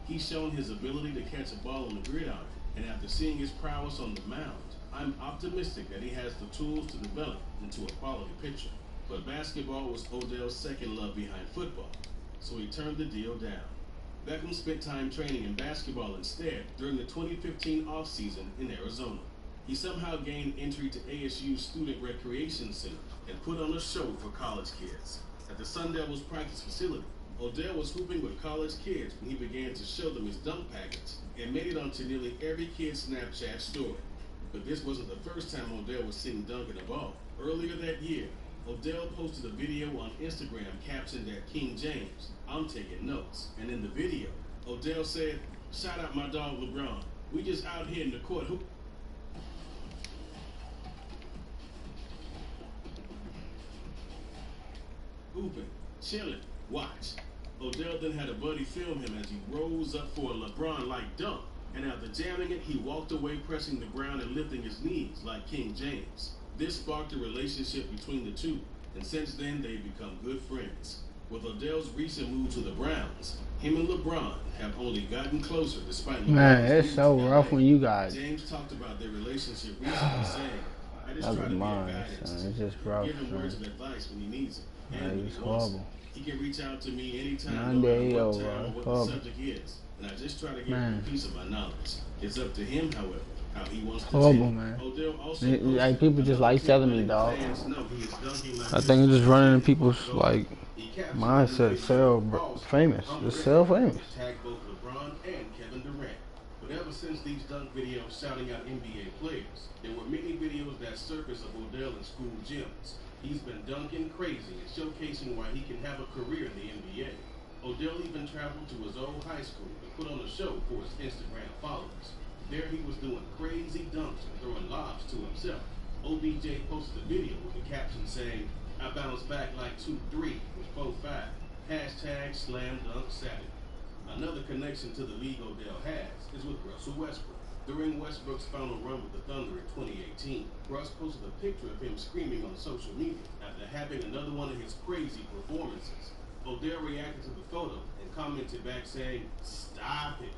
He's shown his ability to catch a ball on the gridiron, and after seeing his prowess on the mound, I'm optimistic that he has the tools to develop into a quality pitcher. But basketball was Odell's second love behind football, so he turned the deal down. Beckham spent time training in basketball instead during the 2015 offseason in Arizona. He somehow gained entry to ASU's Student Recreation Center and put on a show for college kids. At the Sun Devils practice facility, Odell was hooping with college kids when he began to show them his dunk package and made it onto nearly every kid's Snapchat story. But this wasn't the first time Odell was seen dunking a ball. Earlier that year, Odell posted a video on Instagram captioned at King James, "I'm taking notes." And in the video, Odell said, "Shout out my dog LeBron. We just out here in the court hooping, chilling, watch." Odell then had a buddy film him as he rose up for a LeBron-like dunk. And after jamming it, he walked away pressing the ground and lifting his knees like King James. This sparked a relationship between the two, and since then they've become good friends. With Odell's recent move to the Browns, him and LeBron have only gotten closer despite Man, it's so rough when you guys. James talked about their relationship recently saying, "I just try to be a guidance, It's just rough, give him words son. of advice when he needs it, and Man, when it's he wants it. horrible. He can reach out to me anytime, no None day matter what over. time or what Horrible. the subject is, and I just try to give him Man. a piece of my knowledge. It's up to him, however, how he wants to Horrible, take. man. Odell also Like, people just like telling me, dog. fans know he is dunking like I this think it's just running in people's goal. like He captured mindset. the Sell video famous. on Just the sell record. famous. Tagged both LeBron and Kevin Durant. But ever since these dunk videos shouting out NBA players, there were many videos that surfaced of Odell in school gyms. He's been dunking crazy and showcasing why he can have a career in the NBA. Odell even traveled to his old high school to put on a show for his Instagram followers. There he was doing crazy dunks and throwing lobs to himself. OBJ posted a video with a caption saying, "I bounced back like 2-3 with 4-5. Hashtag slam dunk Saturday." Another connection to the league Odell has is with Russell Westbrook. During Westbrook's final run with the Thunder in 2018, Russ posted a picture of him screaming on social media after having another one of his crazy performances. Odell reacted to the photo and commented back saying, "Stop it.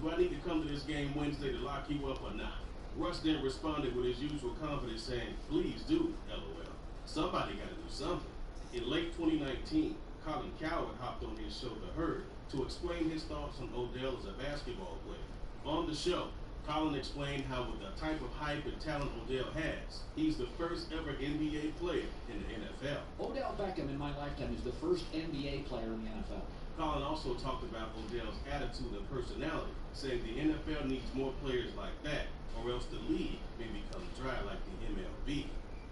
Do I need to come to this game Wednesday to lock you up or not?" Russ then responded with his usual confidence saying, "Please do, LOL. Somebody got to do something." In late 2019, Colin Cowherd hopped on his show The Herd to explain his thoughts on Odell as a basketball player. On the show, Colin explained how with the type of hype and talent Odell has, he's the first ever NBA player in the NFL. Odell Beckham in my lifetime is the first NBA player in the NFL. Colin also talked about Odell's attitude and personality, saying the NFL needs more players like that, or else the league may become dry like the MLB.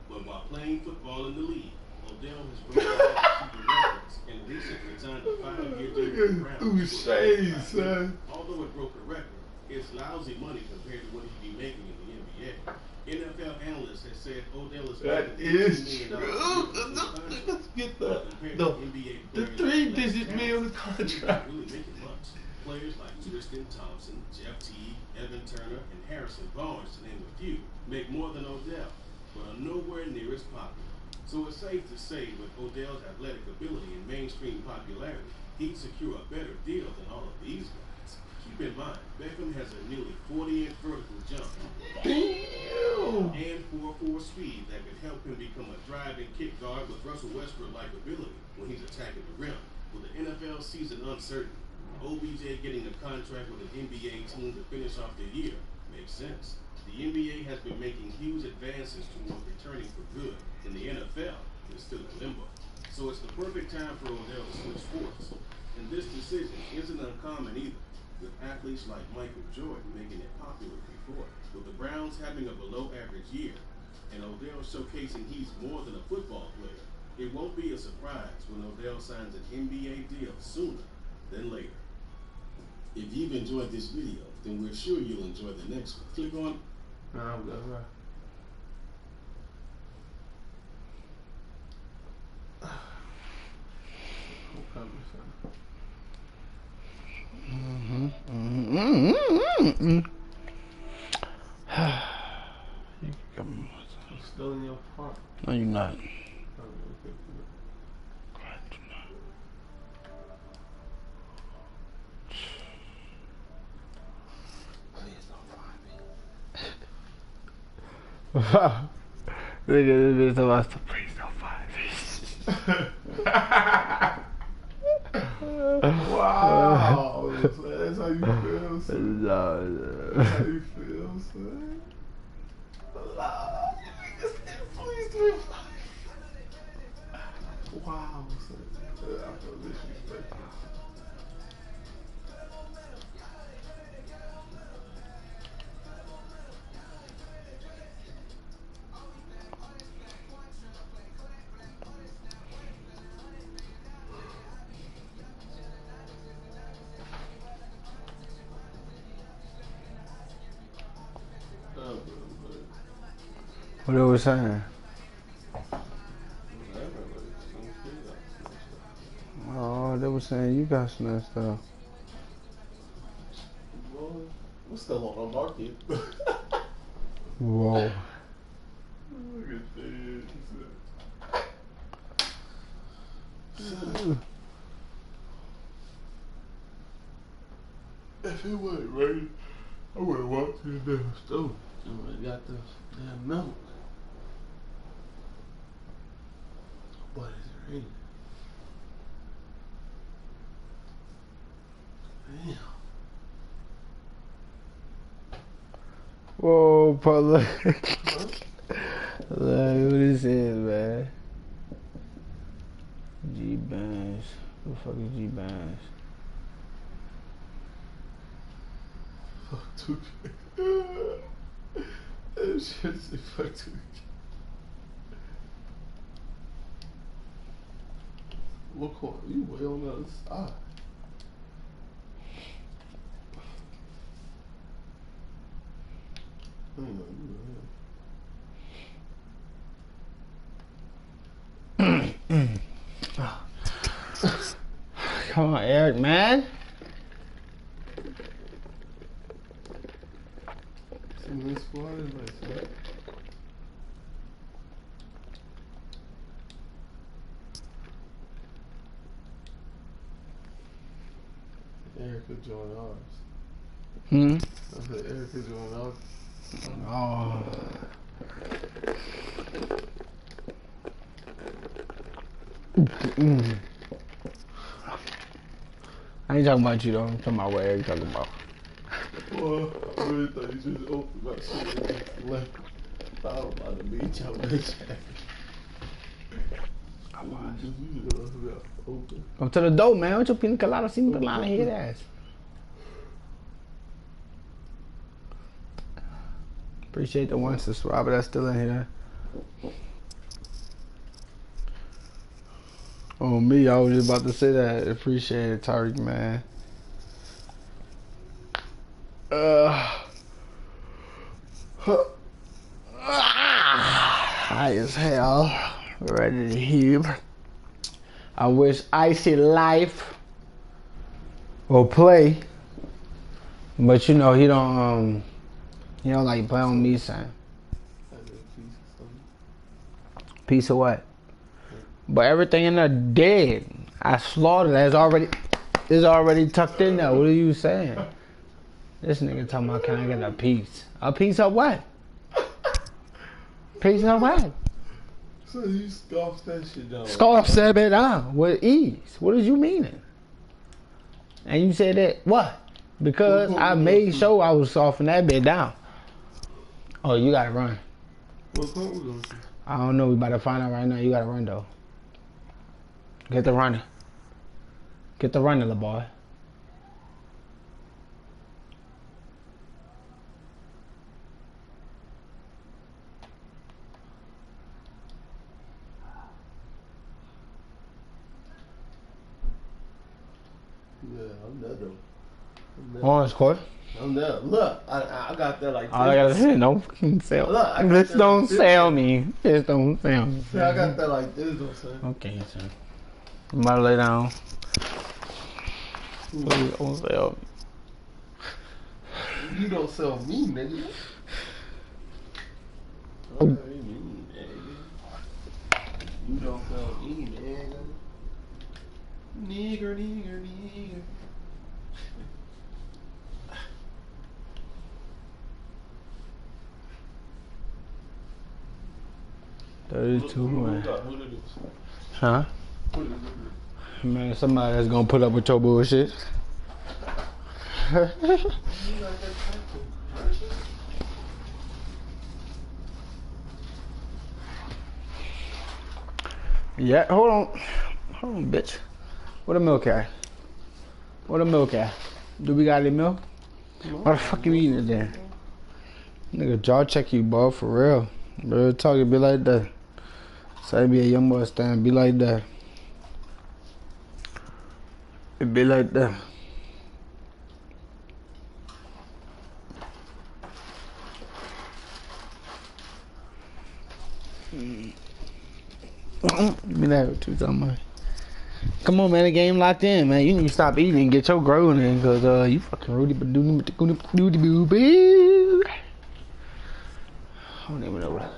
But while playing football in the league, Odell has broken all the records and recently signed a 5-year deal with the Browns. Although it broke a record, it's lousy money compared to what he'd be making in the NBA. NFL analysts have said Odell is That is true. Let's get the 3-digit million contract. Really making much. Players like Tristan Thompson, Jeff Teague, Evan Turner, and Harrison Barnes, to name a few, make more than Odell, but are nowhere near as popular. So it's safe to say with Odell's athletic ability and mainstream popularity, he'd secure a better deal than all of these guys. Keep in mind, Beckham has a nearly 40-inch vertical jump and 4.4 speed that could help him become a driving kick guard with Russell Westbrook-like ability when he's attacking the rim. With the NFL season uncertain, OBJ getting a contract with an NBA team to finish off the year makes sense. The NBA has been making huge advances toward returning for good, and the NFL is still in limbo. So it's the perfect time for Odell to switch sports. And this decision isn't uncommon either, with athletes like Michael Jordan making it popular before. With the Browns having a below-average year, and Odell showcasing he's more than a football player, it won't be a surprise when Odell signs an NBA deal sooner than later. If you've enjoyed this video, then we're sure you'll enjoy the next one. Click on. I'm still in your park. No, you're not. Look at this bitch about to please don't find me. Wow. That's how you feel, son. No, That's how you feel, son. Please do it. Wow, son. I feel disrespected. what they was saying? Oh, they were saying you got snatched up. Well, we're still on the market. Whoa. Look at this. If it wasn't raining, I would have walked to the damn store. I would have got this damn milk. But it's raining. Damn. Whoa, bro, look. Look what this is, man. G-Bands. Who the fuck is G-Bands? Fuck 2K. That shit say fuck 2K. What corner? You way on the other side. I ain't know you were Come on, Eric, man. some of this squad is like that. Erica joined ours. Hmm? I said Erica joined ours. Oh. I ain't talking about you though. I'm talking about what Eric talking about. Well, I really thought you just opened my shit and just left. I was about to beat your bitch ass. Come to the door, man. What you pina colada sin colada head ass? Appreciate the one subscriber that's still in here. Oh, me, I was just about to say that. Appreciate it, Tariq, man. High as hell. Ready to heave. I wish Icy Life will play, but you know he don't like play on me, son. Piece of what? But everything in there dead. I slaughtered it. It's already tucked in there. What are you saying? This nigga talking about, can I get a piece? A piece of what? Piece of what? So you scoffed that shit down. Scarf said it down with ease. What did you mean? And you said that what? Because I made sure I was softening that bit down. Oh, you gotta run. What club we going to? I don't know. We about to find out right now. You gotta run though. Get the running. Get the running, little boy. Yeah, I'm there though. Orange court. I'm there. Look, I got that like. All I gotta say, don't sell. Look, This don't sell me. This don't sell me. See, I got that like this, though, son. Okay, son. I'm about to lay down. Please don't sell me. You don't sell me, nigga. Oh. You don't sell me, nigga. Nigger. 32, man. Who did this? Huh? Who did this? Man, somebody that's gonna put up with your bullshit. Yeah, hold on, bitch. Where the milk at? Where the milk at? Do we got any milk? Why the fuck you eating it then? Nigga, jaw check you, bro, for real. Real talk, it be like that. Say be a young boy stand, be like that. It be like that. Be that what you talking about. Come on, man, the game locked in, man. You need to stop eating and get your growing in, cause you fucking Rudy boo. I don't even know what.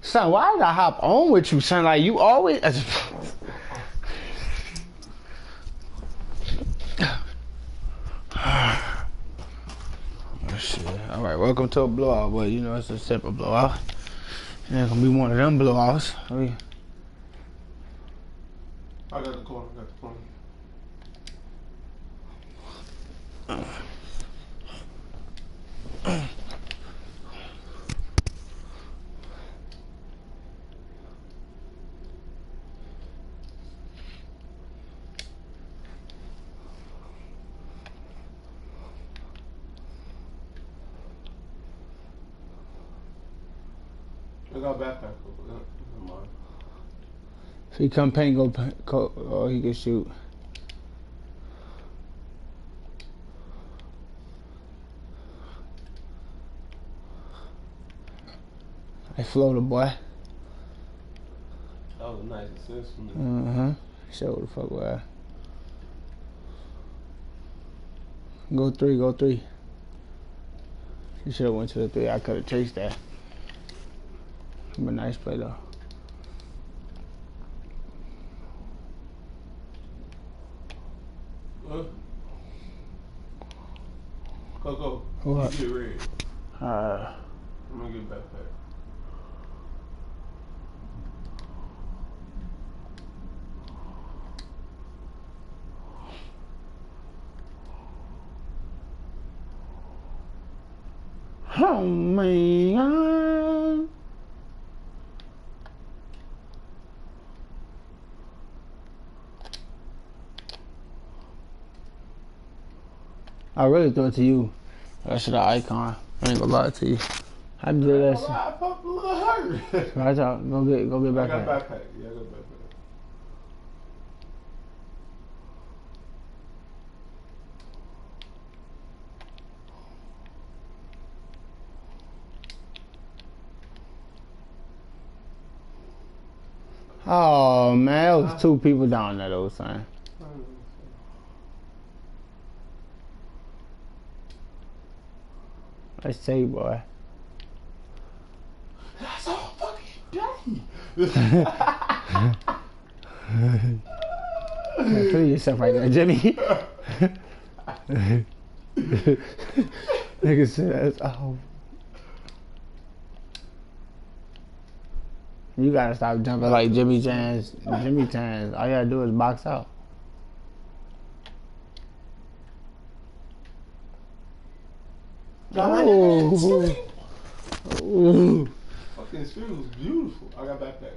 Son, why did I hop on with you, son? Like you always. Oh, shit. All right, welcome to a blowout, but you know it's a simple blowout. It ain't gonna be one of them blowouts. I got the corner. got backpack. Never mind. If he come paint, go, oh, he can shoot. I floated, boy. That was a nice assist from him. Show what the fuck was. Go three, go three. You should have went to the three. I could have chased that. But nice play though. Coco, What? you get ready. Uh, I'm gonna get backpack. oh man. I really threw it to you. I should have icon. I ain't gonna lie to you. I did that shit. I popped a little hurt. Right out. Go get I back. got backpack. Yeah, I got backpack. Oh man, it was two people down there though, son. Let's say, boy. That's all fucking day. Kill yourself right there, Jimmy. Nigga said that's all. You gotta stop jumping like Jimmy Chance. Jimmy Chance. All you gotta do is box out. Oh. Ooh. Fucking screen was beautiful. I got backpack.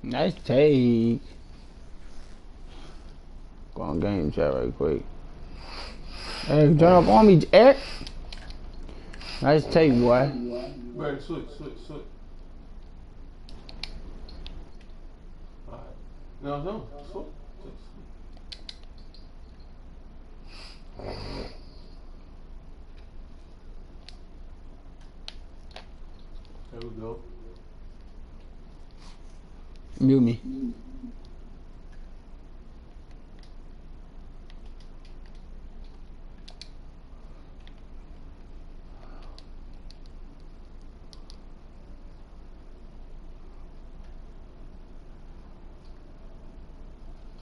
Nice take. Go on game chat right quick. Eric, turn up on me, Eric. Nice take, boy. Right, switch. Alright. No, switch. There we go. Mute me.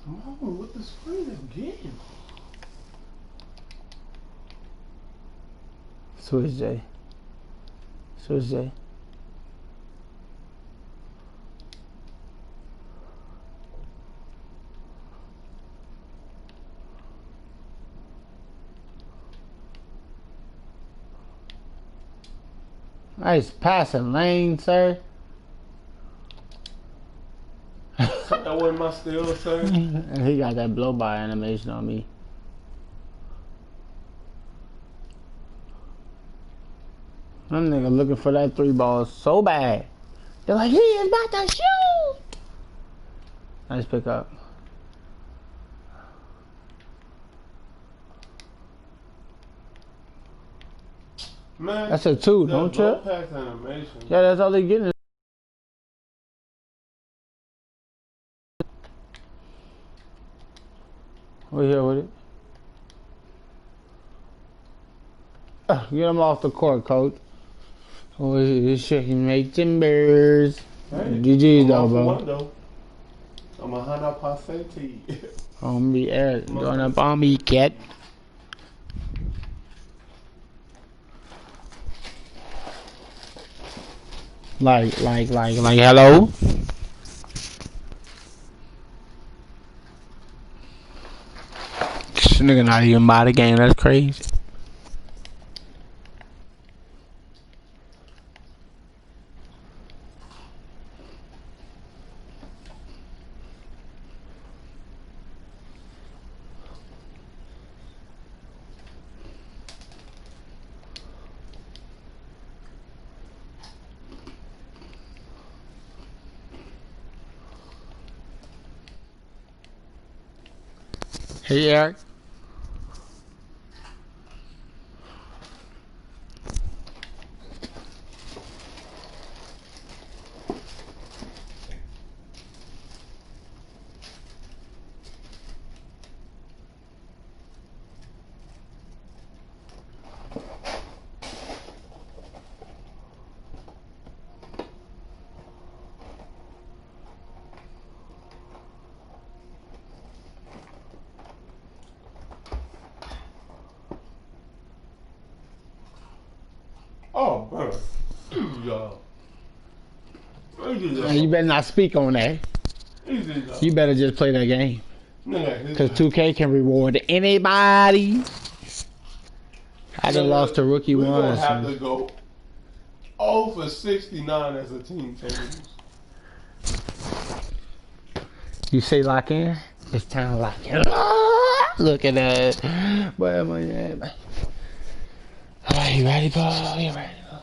Come on with the screen again. Switch J. Switch J. Nice passing lane, sir. That wasn't my steal, sir. And he got that blow by animation on me. Them nigga looking for that three ball so bad. They're like, he is about to shoot. Nice pick up. Man, That's a two, don't you? Pass animation. Yeah, that's all they getting. We here with it. Get him off the court, coach. Oh, this shit can make timbers. Hey, GG's though, bro. I'm 100% On me, Eric. Going up on me, cat. Like, hello? This nigga not even by the game, that's crazy. Hey, Eric. Oh, bro. Y'all. Man, you better not speak on that. You better just play that game. Because 2K can reward anybody. I done lost to rookie We're one. going to have to go 0 for 69 as a team. You say lock in? It's time to lock in. Look at that. Boy, am I at? Alright, you ready, bro? You ready, bro?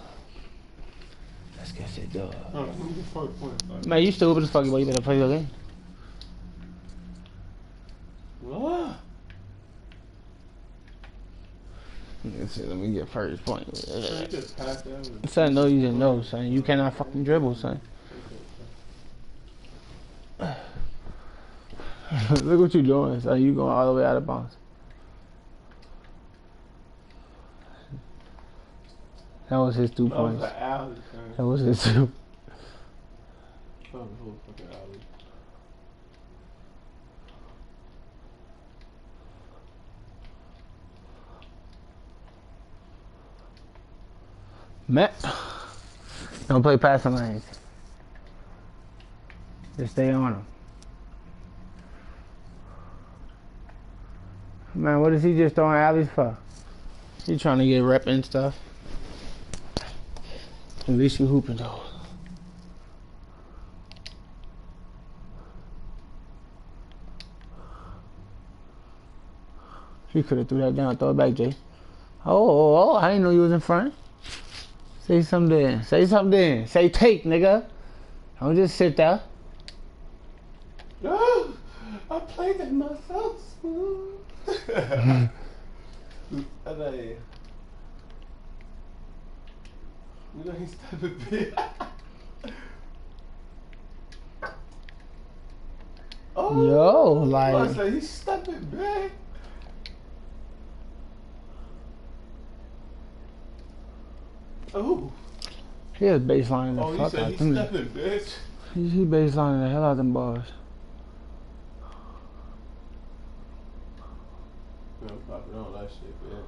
Let's get it done. Man, you stupid as fuck, boy. You better play your game. What? Let's see, let me get first point. Just pass that. Son, no, you didn't know, son. You cannot fucking dribble, son. Look what you doing, son. You going all the way out of bounds. That was his 2 points. That was his 2. Matt, don't play passing lanes. Just stay on him. Man, what is he just throwing alleys for? He trying to get rep and stuff. At least you hooping though. He could have threw that down, throw it back, Jay. Oh, I didn't know you was in front. Say something. Say something. Say take, nigga. Don't just sit there. No, I played that myself. You know he's stepping big. Oh, yo, like. I say he's stepping back. Oh. He is baselining the fuck out them. Stepping, bitch. He baselining the hell out of them bars. Man, I'm popping on that shit, man.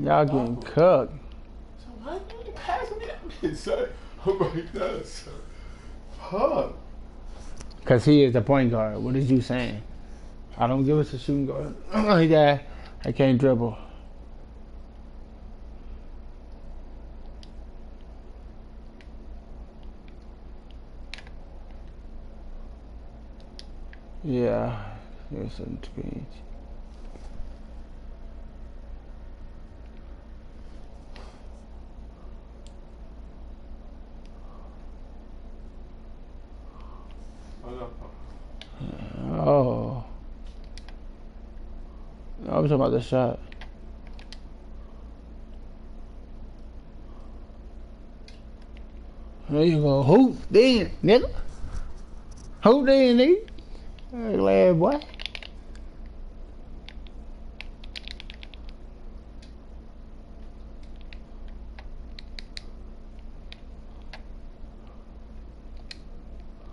Y'all getting cooked. So why you passing me that bitch, son? Oh my god, son. Fuck. Cause he is the point guard. What is you saying? I don't give us a shooting guard. Yeah, I can't dribble. Yeah, here's some screens. Oh. I was talking about the shot. There you go. Hoop then, nigga. Hoop then, nigga. Glad boy.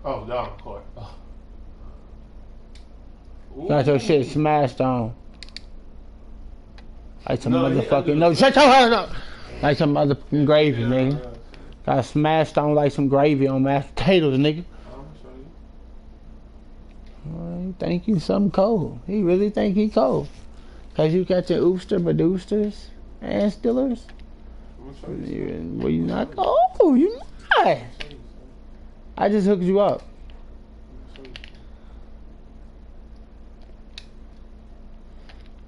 Oh, down court. Oh. Got your shit smashed on. Like some motherfucking no, shut your head up. Like some motherfucking gravy, nigga. Got smashed on like some gravy on mashed potatoes, nigga. He think he's something cold. He really think he cold. Cause you got your oopster, badoosters, and stillers. Well, you not? Oh, you not. I just hooked you up.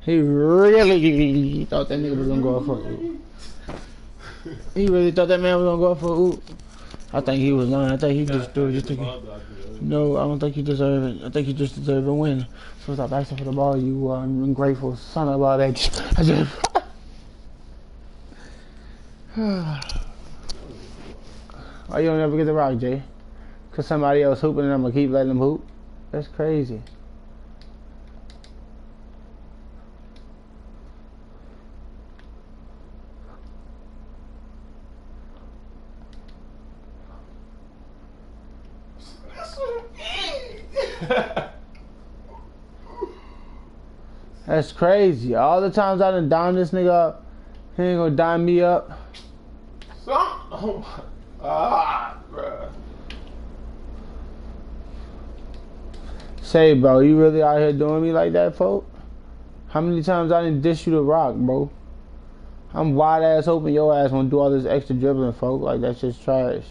He really thought that nigga was gonna go up for a oop. He really thought that man was gonna go up for a oop. I think he was lying. I think he just threw it just to get. No, I don't think you deserve it. I think you just deserve a win. So stop asking for the ball, you ungrateful son of a bitch. Why you don't ever get the rock, Jay? Cause somebody else hooping and I'm gonna keep letting them hoop? That's crazy. That's crazy. All the times I done down this nigga up, he ain't gonna dime me up. Bruh. Say, bro, you really out here doing me like that, folk? How many times I done dish you the rock, bro? I'm wide ass open, your ass wanna do all this extra dribbling, folk. Like, that's just trash.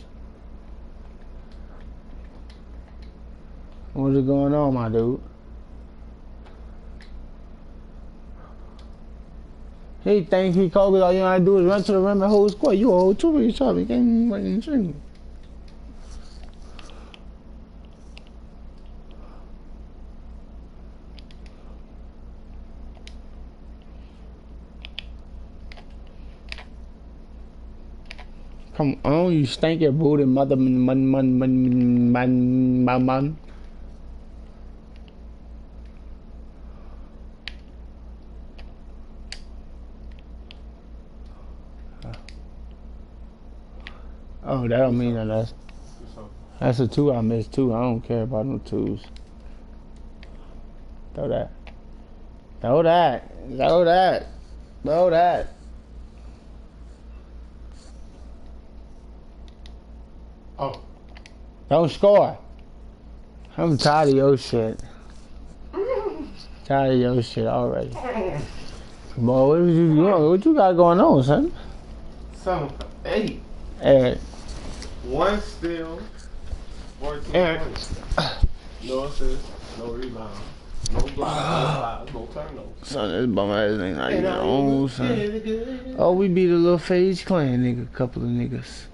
What's going on, my dude? He think he Kobe, all you gotta do is run to the rim and hold square. You hold too many shots. You can't fucking shoot. Come on, you stinky booty mother man. Oh, that don't mean that. That's a 2 I missed too. I don't care about no 2s. Throw that. Throw that. Throw that. Throw that. Oh. Don't score. I'm tired of your shit. Tired of your shit already. Boy, what you got going on, son? 7 for 8. Eric. 1 steal. 14 Eric. points. No assists. No rebound. No blocks. No turnovers. Son, this bum ass nigga not even on, son. Oh, we beat a little FaZe Clan nigga, couple of niggas.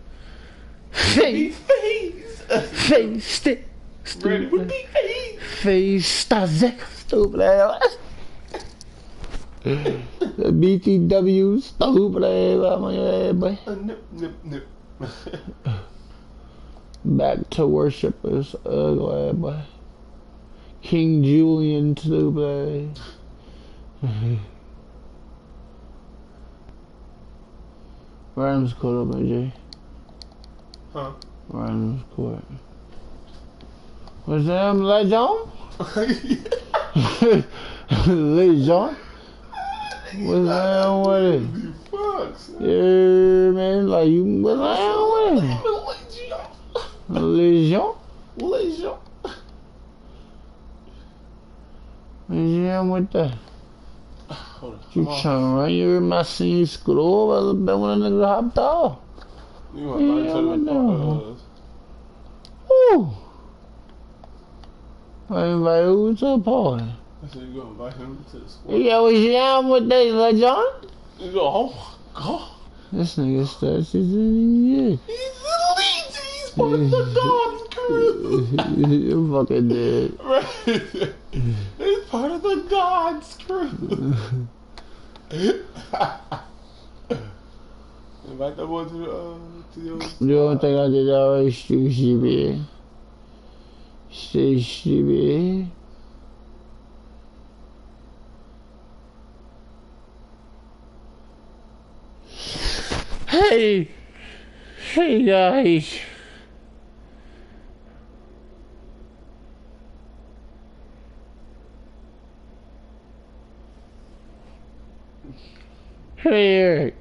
FaZe. FaZe stick. Stupid. FaZe Stazek. Stupid ass. The BTW. Stupid ass. I'm on your ass, boy. Nip. Back to worshipers. Ugly ass, boy. King Julian, stupid ass. Rams caught up, AJ. Huh? Rams court. What's that, Lejon? Lejon? What's that with it? Yeah, man, like you, what's that with it? Lejon? Lejon? Lejon with that? You trying to run your my senior school over a little bit when a nigga hopped off? You want to invite to Woo! I invite who to a party? I said you gonna invite him to the school. Yeah, was you with that, LeJon? You go, oh my god. This nigga starts his year. He's elite. He's part of the God's crew. You fucking dead. Right. He's part of the God's crew. Invite that boy to your... You don't think I did that already, stupid? Stay stupid. Hey guys. Hey Eric.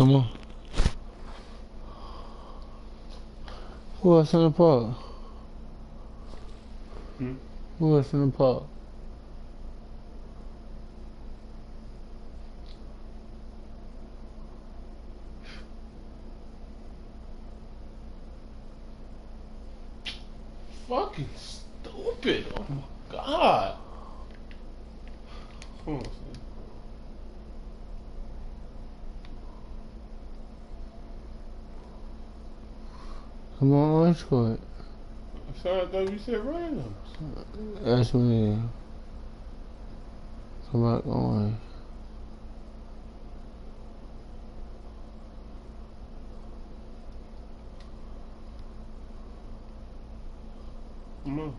Come on. Who else in the park? Who else in the park? Fucking stupid. Oh my god. Come on, son. Come on, orange court. Son, I thought you said randoms. That's what it is. Come back on. Come on.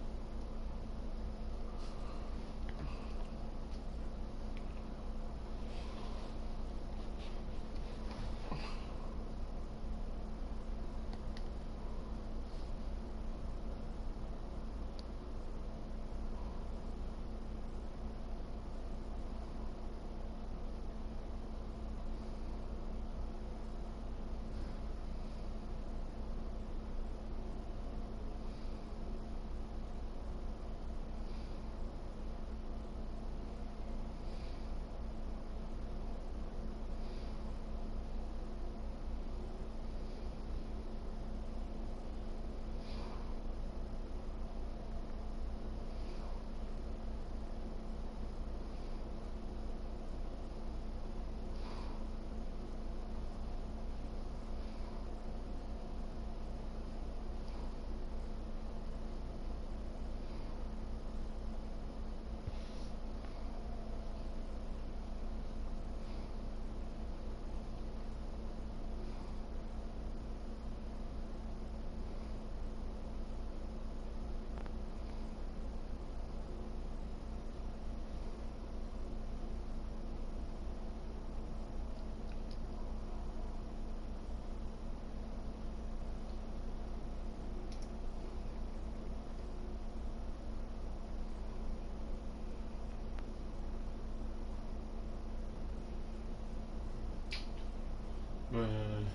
Man.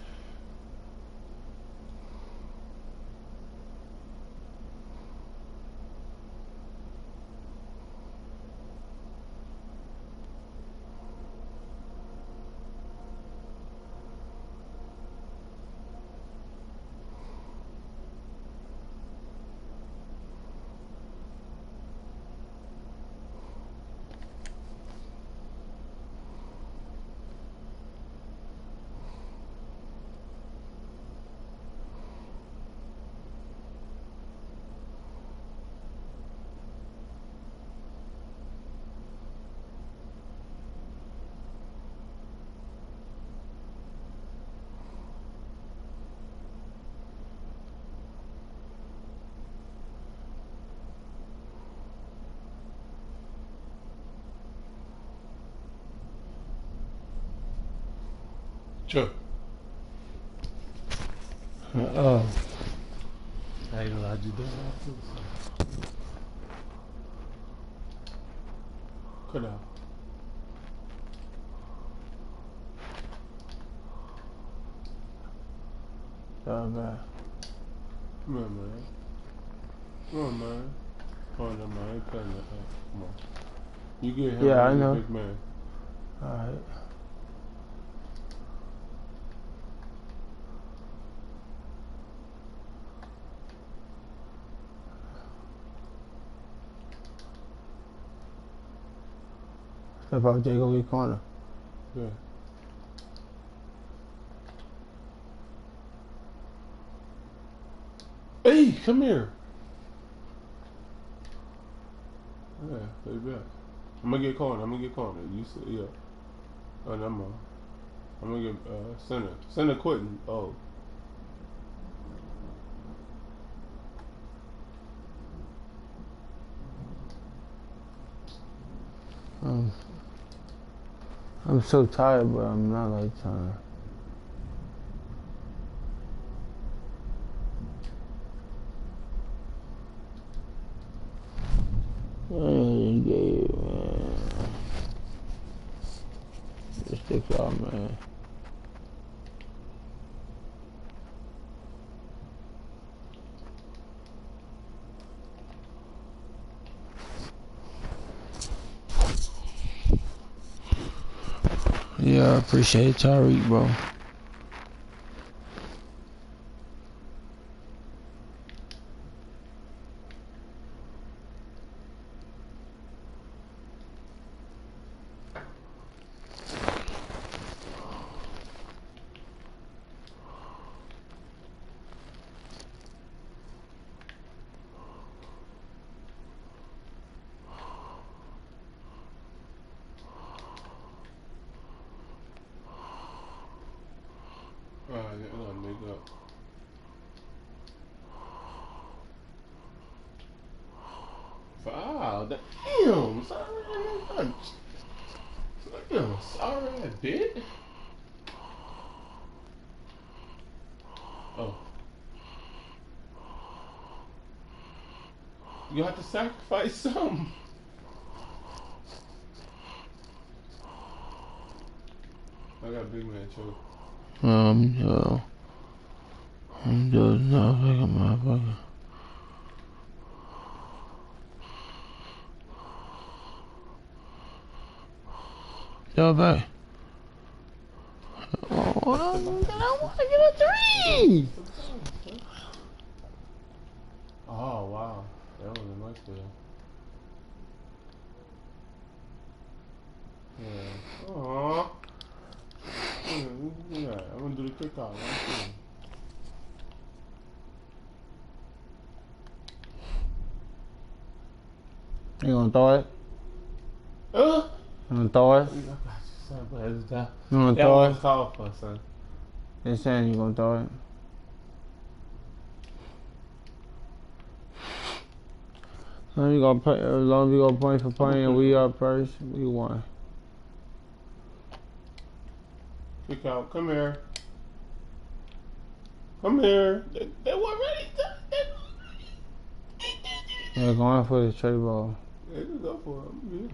Sure. Oh. I ain't allowed you to do that. Cut out. So bad. Come on, man. Come on, man. Come on, man. I ain't cutting that out. Come on. You get him. Yeah, I He's a know. big man. Alright. Step out, Jay, go get corner. Yeah. Hey, come here. Yeah, stay back. I'm gonna get corner. You see, yeah. Oh, no more. I'm gonna get center. Center quitting. Oh. I'm so tired, but I'm not like tired. Man, gay, man. Just stick out, man. Yeah, I appreciate Tyreek, bro. Alright, I gotta make up. Wow, damn, sorry, damn, sorry, I did. Oh. You have to sacrifice something. I got a big man choke. I'm just not like a motherfucker. Yo, back. Oh, I want to get a 3. Oh, wow. That was a nice play. Yeah. Aww. Yeah, I'm gonna do the kickoff. You gonna throw it? You gonna throw it? You gonna throw it? That was called for, son. They saying you gonna throw it. As long as you gonna point for point and we up first, we won. Kick out. Come here. Come here. They weren't ready. Yeah, going for the trade ball. Yeah, just go for it. I'm good.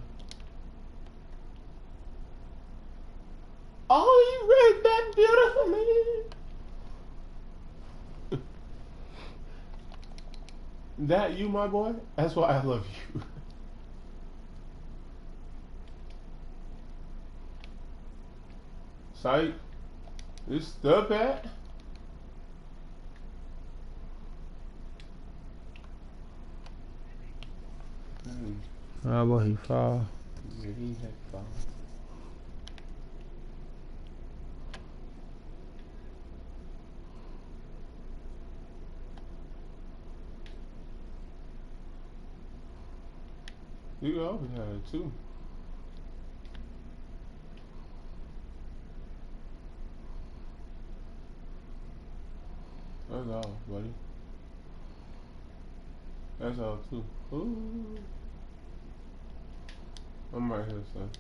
Oh, you read that beautifully. That you, my boy? That's why I love you. Sight. This stuff at? How about he foul? Yeah, he had foul. You always had it too. That's all, buddy. That's all too. Ooh. I'm right here, son.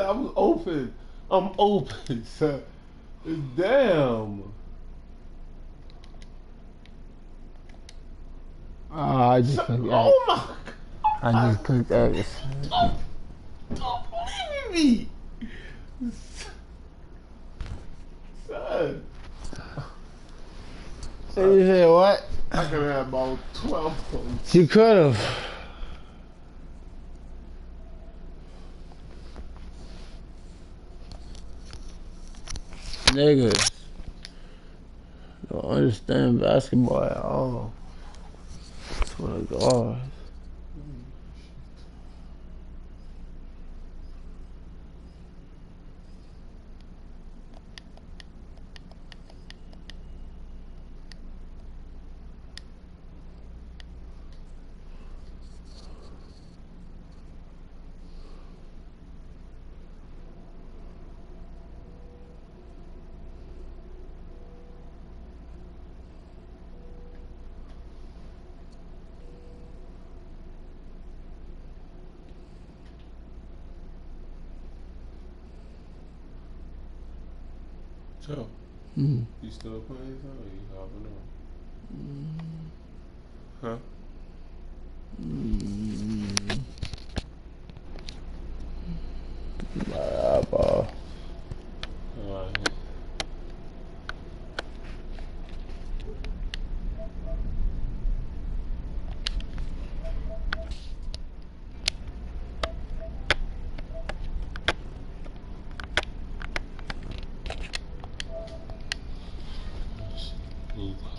I'm open. I'm open, son. Damn. I just clicked X. Oh my God. I just clicked X. Don't believe me. Son. So you said what? I could have about 12 points. You could have. Niggas don't understand basketball at all. Swear to God. So, Mm. you still playing or you hopping on? Huh? Mm-hmm.